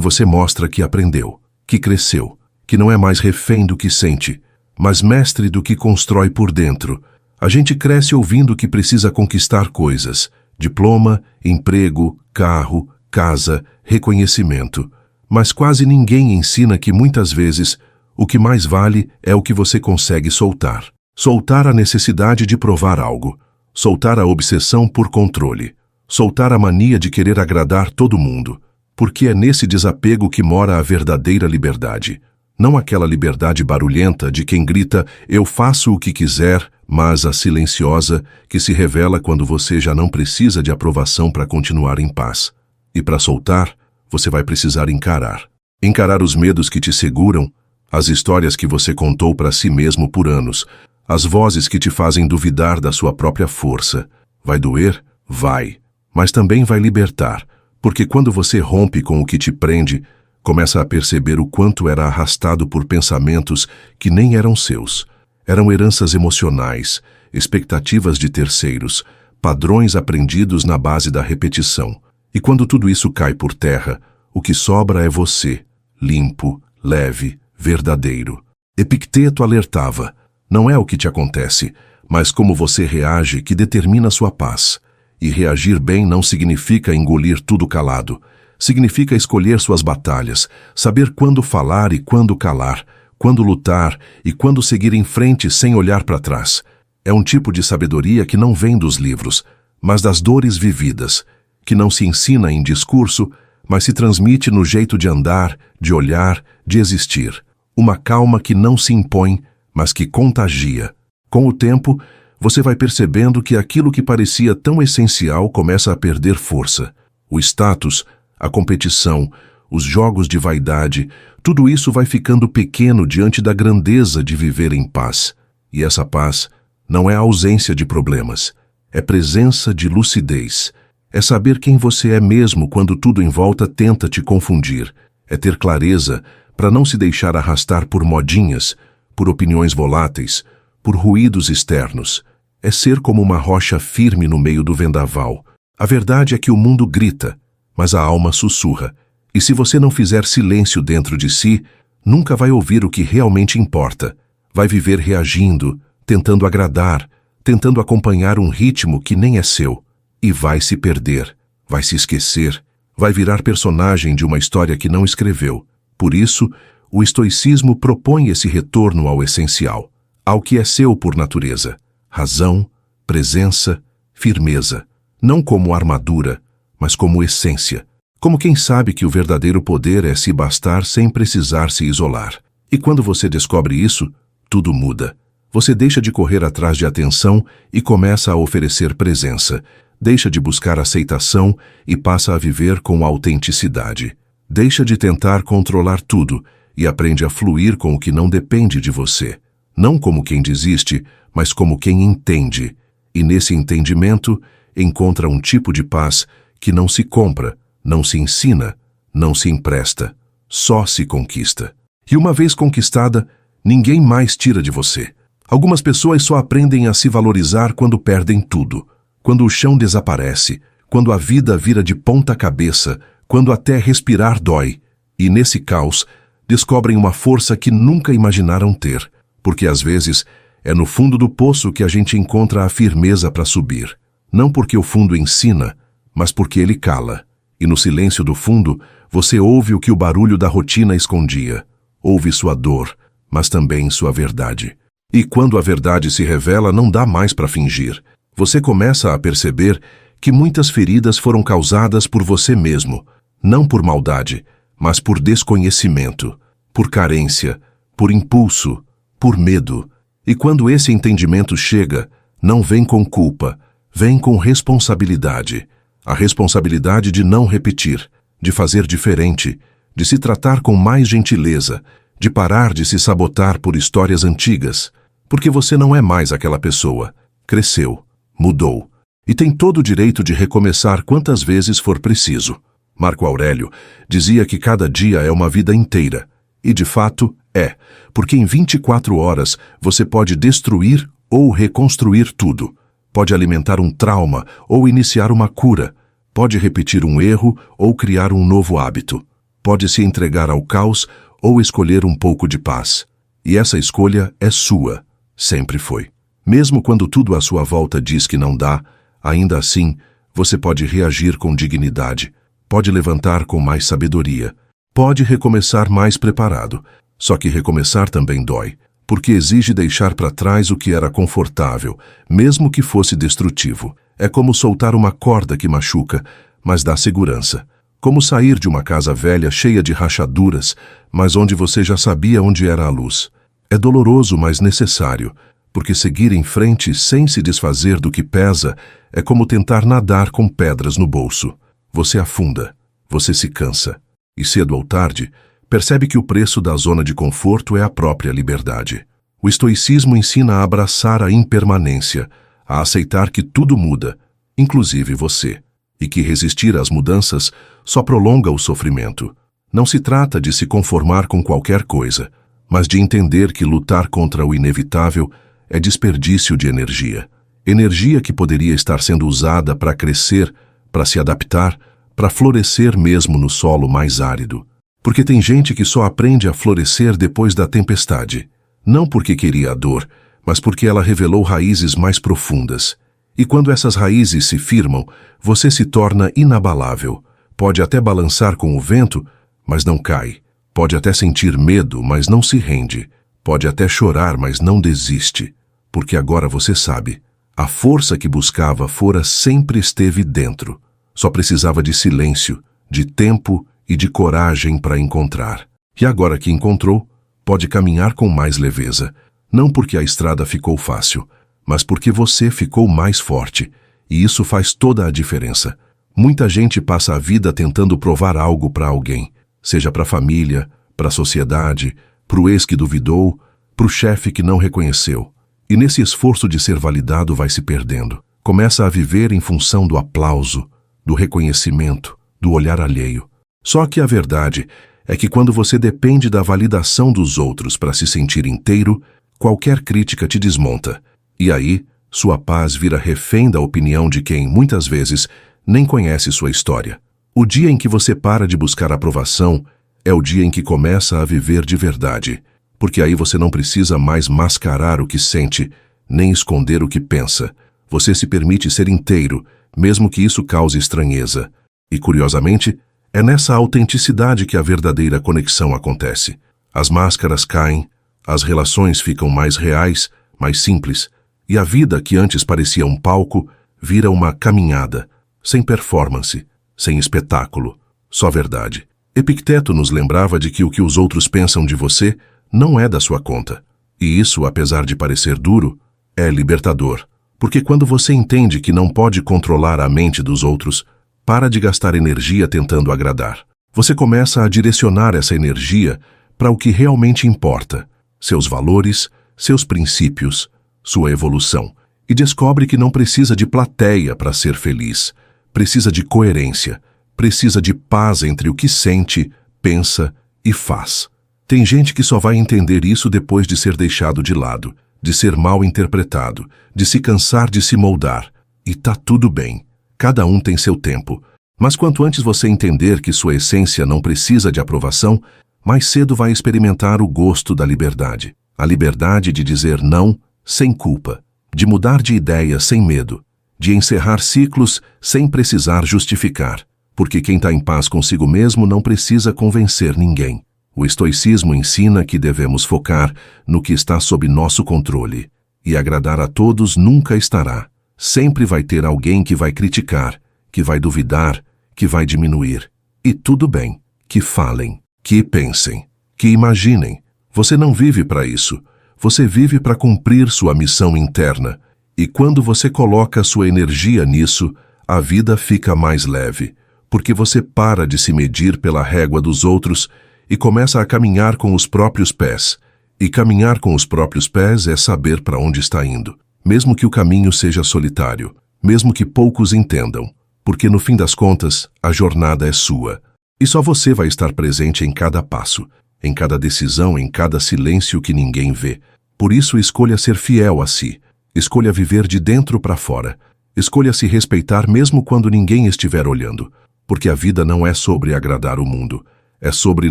você mostra que aprendeu, que cresceu, que não é mais refém do que sente, mas mestre do que constrói por dentro. A gente cresce ouvindo que precisa conquistar coisas: diploma, emprego, carro, casa, reconhecimento. Mas quase ninguém ensina que muitas vezes o que mais vale é o que você consegue soltar. Soltar a necessidade de provar algo. Soltar a obsessão por controle. Soltar a mania de querer agradar todo mundo. Porque é nesse desapego que mora a verdadeira liberdade. Não aquela liberdade barulhenta de quem grita "eu faço o que quiser", mas a silenciosa que se revela quando você já não precisa de aprovação para continuar em paz. E para soltar, você vai precisar encarar. Encarar os medos que te seguram, as histórias que você contou para si mesmo por anos, as vozes que te fazem duvidar da sua própria força. Vai doer? Vai. Mas também vai libertar, porque quando você rompe com o que te prende, começa a perceber o quanto era arrastado por pensamentos que nem eram seus. Eram heranças emocionais, expectativas de terceiros, padrões aprendidos na base da repetição. E quando tudo isso cai por terra, o que sobra é você, limpo, leve, verdadeiro. Epicteto alertava: não é o que te acontece, mas como você reage que determina sua paz. E reagir bem não significa engolir tudo calado. Significa escolher suas batalhas, saber quando falar e quando calar, quando lutar e quando seguir em frente sem olhar para trás. É um tipo de sabedoria que não vem dos livros, mas das dores vividas, que não se ensina em discurso, mas se transmite no jeito de andar, de olhar, de existir. Uma calma que não se impõe, mas que contagia. Com o tempo, você vai percebendo que aquilo que parecia tão essencial começa a perder força. O status, a competição, os jogos de vaidade, tudo isso vai ficando pequeno diante da grandeza de viver em paz. E essa paz não é ausência de problemas, é presença de lucidez. É saber quem você é mesmo quando tudo em volta tenta te confundir. É ter clareza para não se deixar arrastar por modinhas, por opiniões voláteis, por ruídos externos. É ser como uma rocha firme no meio do vendaval. A verdade é que o mundo grita, mas a alma sussurra. E se você não fizer silêncio dentro de si, nunca vai ouvir o que realmente importa. Vai viver reagindo, tentando agradar, tentando acompanhar um ritmo que nem é seu. E vai se perder, vai se esquecer, vai virar personagem de uma história que não escreveu. Por isso, o estoicismo propõe esse retorno ao essencial, ao que é seu por natureza: razão, presença, firmeza. Não como armadura, mas como essência. Como quem sabe que o verdadeiro poder é se bastar sem precisar se isolar. E quando você descobre isso, tudo muda. Você deixa de correr atrás de atenção e começa a oferecer presença. Deixa de buscar aceitação e passa a viver com autenticidade. Deixa de tentar controlar tudo e aprende a fluir com o que não depende de você. Não como quem desiste, mas como quem entende. E nesse entendimento, encontra um tipo de paz que não se compra, não se ensina, não se empresta, só se conquista. E uma vez conquistada, ninguém mais tira de você. Algumas pessoas só aprendem a se valorizar quando perdem tudo, quando o chão desaparece, quando a vida vira de ponta cabeça, quando até respirar dói. E nesse caos, descobrem uma força que nunca imaginaram ter, porque às vezes é no fundo do poço que a gente encontra a firmeza para subir. Não porque o fundo ensina, mas porque ele cala. E no silêncio do fundo, você ouve o que o barulho da rotina escondia. Ouve sua dor, mas também sua verdade. E quando a verdade se revela, não dá mais para fingir. Você começa a perceber que muitas feridas foram causadas por você mesmo, não por maldade, mas por desconhecimento, por carência, por impulso, por medo. E quando esse entendimento chega, não vem com culpa, vem com responsabilidade. A responsabilidade de não repetir, de fazer diferente, de se tratar com mais gentileza, de parar de se sabotar por histórias antigas, porque você não é mais aquela pessoa. Cresceu, mudou, e tem todo o direito de recomeçar quantas vezes for preciso. Marco Aurélio dizia que cada dia é uma vida inteira, e de fato é, porque em 24 horas você pode destruir ou reconstruir tudo. Pode alimentar um trauma ou iniciar uma cura. Pode repetir um erro ou criar um novo hábito. Pode se entregar ao caos ou escolher um pouco de paz. E essa escolha é sua. Sempre foi. Mesmo quando tudo à sua volta diz que não dá, ainda assim, você pode reagir com dignidade. Pode levantar com mais sabedoria. Pode recomeçar mais preparado. Só que recomeçar também dói, porque exige deixar para trás o que era confortável, mesmo que fosse destrutivo. É como soltar uma corda que machuca, mas dá segurança. Como sair de uma casa velha cheia de rachaduras, mas onde você já sabia onde era a luz. É doloroso, mas necessário, porque seguir em frente sem se desfazer do que pesa é como tentar nadar com pedras no bolso. Você afunda, você se cansa, e cedo ou tarde, percebe que o preço da zona de conforto é a própria liberdade. O estoicismo ensina a abraçar a impermanência, a aceitar que tudo muda, inclusive você, e que resistir às mudanças só prolonga o sofrimento. Não se trata de se conformar com qualquer coisa, mas de entender que lutar contra o inevitável é desperdício de energia. Energia que poderia estar sendo usada para crescer, para se adaptar, para florescer mesmo no solo mais árido. Porque tem gente que só aprende a florescer depois da tempestade. Não porque queria a dor, mas porque ela revelou raízes mais profundas. E quando essas raízes se firmam, você se torna inabalável. Pode até balançar com o vento, mas não cai. Pode até sentir medo, mas não se rende. Pode até chorar, mas não desiste. Porque agora você sabe, a força que buscava fora sempre esteve dentro. Só precisava de silêncio, de tempo e de coragem para encontrar. E agora que encontrou, pode caminhar com mais leveza. Não porque a estrada ficou fácil, mas porque você ficou mais forte. E isso faz toda a diferença. Muita gente passa a vida tentando provar algo para alguém, seja para a família, para a sociedade, para o ex que duvidou, para o chefe que não reconheceu. E nesse esforço de ser validado vai se perdendo. Começa a viver em função do aplauso, do reconhecimento, do olhar alheio. Só que a verdade é que quando você depende da validação dos outros para se sentir inteiro, qualquer crítica te desmonta. E aí, sua paz vira refém da opinião de quem, muitas vezes, nem conhece sua história. O dia em que você para de buscar aprovação é o dia em que começa a viver de verdade, porque aí você não precisa mais mascarar o que sente, nem esconder o que pensa. Você se permite ser inteiro, mesmo que isso cause estranheza. E, curiosamente, é nessa autenticidade que a verdadeira conexão acontece. As máscaras caem, as relações ficam mais reais, mais simples, e a vida que antes parecia um palco vira uma caminhada, sem performance, sem espetáculo, só verdade. Epicteto nos lembrava de que o que os outros pensam de você não é da sua conta. E isso, apesar de parecer duro, é libertador. Porque quando você entende que não pode controlar a mente dos outros, para de gastar energia tentando agradar. Você começa a direcionar essa energia para o que realmente importa, seus valores, seus princípios, sua evolução, e descobre que não precisa de plateia para ser feliz, precisa de coerência, precisa de paz entre o que sente, pensa e faz. Tem gente que só vai entender isso depois de ser deixado de lado, de ser mal interpretado, de se cansar de se moldar. E tá tudo bem, cada um tem seu tempo. Mas quanto antes você entender que sua essência não precisa de aprovação, mais cedo vai experimentar o gosto da liberdade. A liberdade de dizer não sem culpa, de mudar de ideia sem medo, de encerrar ciclos sem precisar justificar, porque quem está em paz consigo mesmo não precisa convencer ninguém. O estoicismo ensina que devemos focar no que está sob nosso controle, e agradar a todos nunca estará. Sempre vai ter alguém que vai criticar, que vai duvidar, que vai diminuir. E tudo bem, que falem, que pensem, que imaginem. Você não vive para isso. Você vive para cumprir sua missão interna. E quando você coloca sua energia nisso, a vida fica mais leve, porque você para de se medir pela régua dos outros e começa a caminhar com os próprios pés. E caminhar com os próprios pés é saber para onde está indo, mesmo que o caminho seja solitário, mesmo que poucos entendam, porque no fim das contas, a jornada é sua. E só você vai estar presente em cada passo, em cada decisão, em cada silêncio que ninguém vê. Por isso, escolha ser fiel a si. Escolha viver de dentro para fora. Escolha se respeitar mesmo quando ninguém estiver olhando, porque a vida não é sobre agradar o mundo. É sobre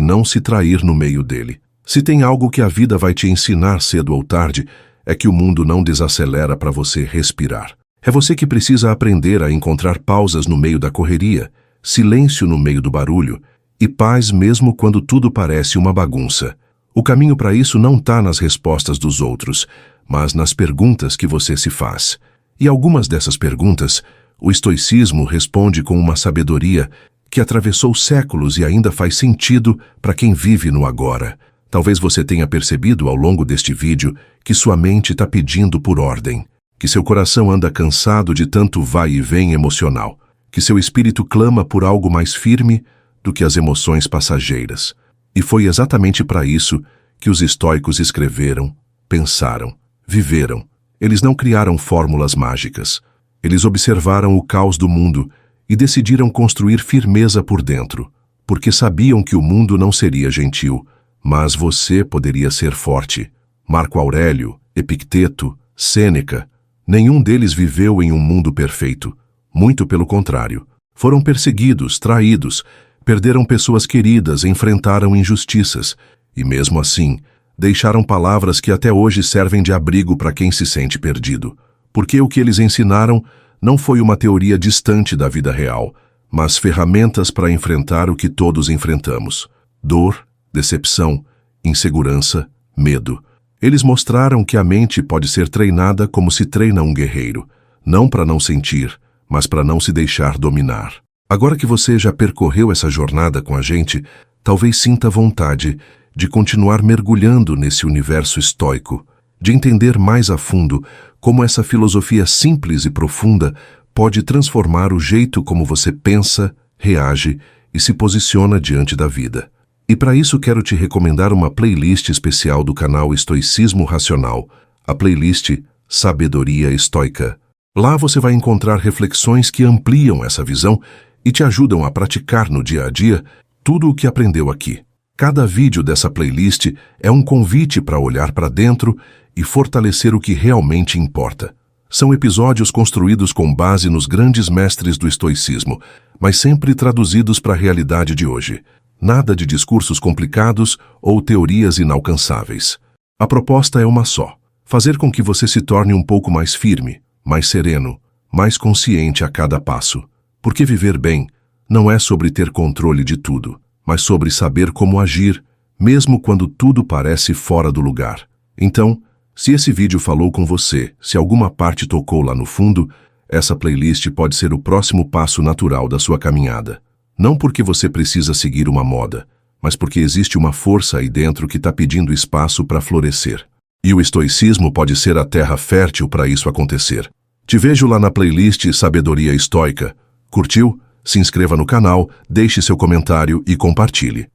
não se trair no meio dele. Se tem algo que a vida vai te ensinar cedo ou tarde, é que o mundo não desacelera para você respirar. É você que precisa aprender a encontrar pausas no meio da correria, silêncio no meio do barulho e paz mesmo quando tudo parece uma bagunça. O caminho para isso não está nas respostas dos outros, mas nas perguntas que você se faz. E algumas dessas perguntas, o estoicismo responde com uma sabedoria que atravessou séculos e ainda faz sentido para quem vive no agora. Talvez você tenha percebido ao longo deste vídeo que sua mente está pedindo por ordem, que seu coração anda cansado de tanto vai e vem emocional, que seu espírito clama por algo mais firme do que as emoções passageiras. E foi exatamente para isso que os estoicos escreveram, pensaram, viveram. Eles não criaram fórmulas mágicas. Eles observaram o caos do mundo e decidiram construir firmeza por dentro, porque sabiam que o mundo não seria gentil, mas você poderia ser forte. Marco Aurélio, Epicteto, Sêneca, nenhum deles viveu em um mundo perfeito. Muito pelo contrário. Foram perseguidos, traídos, perderam pessoas queridas, enfrentaram injustiças e, mesmo assim, deixaram palavras que até hoje servem de abrigo para quem se sente perdido. Porque o que eles ensinaram não foi uma teoria distante da vida real, mas ferramentas para enfrentar o que todos enfrentamos: dor, decepção, insegurança, medo. Eles mostraram que a mente pode ser treinada como se treina um guerreiro, não para não sentir, mas para não se deixar dominar. Agora que você já percorreu essa jornada com a gente, talvez sinta vontade de continuar mergulhando nesse universo estoico, de entender mais a fundo como essa filosofia simples e profunda pode transformar o jeito como você pensa, reage e se posiciona diante da vida. E para isso quero te recomendar uma playlist especial do canal Estoicismo Racional, a playlist Sabedoria Estoica. Lá você vai encontrar reflexões que ampliam essa visão e te ajudam a praticar no dia a dia tudo o que aprendeu aqui. Cada vídeo dessa playlist é um convite para olhar para dentro e fortalecer o que realmente importa. São episódios construídos com base nos grandes mestres do estoicismo, mas sempre traduzidos para a realidade de hoje. Nada de discursos complicados ou teorias inalcançáveis. A proposta é uma só: fazer com que você se torne um pouco mais firme, mais sereno, mais consciente a cada passo. Porque viver bem não é sobre ter controle de tudo, mas sobre saber como agir, mesmo quando tudo parece fora do lugar. Então, se esse vídeo falou com você, se alguma parte tocou lá no fundo, essa playlist pode ser o próximo passo natural da sua caminhada. Não porque você precisa seguir uma moda, mas porque existe uma força aí dentro que está pedindo espaço para florescer. E o estoicismo pode ser a terra fértil para isso acontecer. Te vejo lá na playlist Sabedoria Estoica. Curtiu? Se inscreva no canal, deixe seu comentário e compartilhe.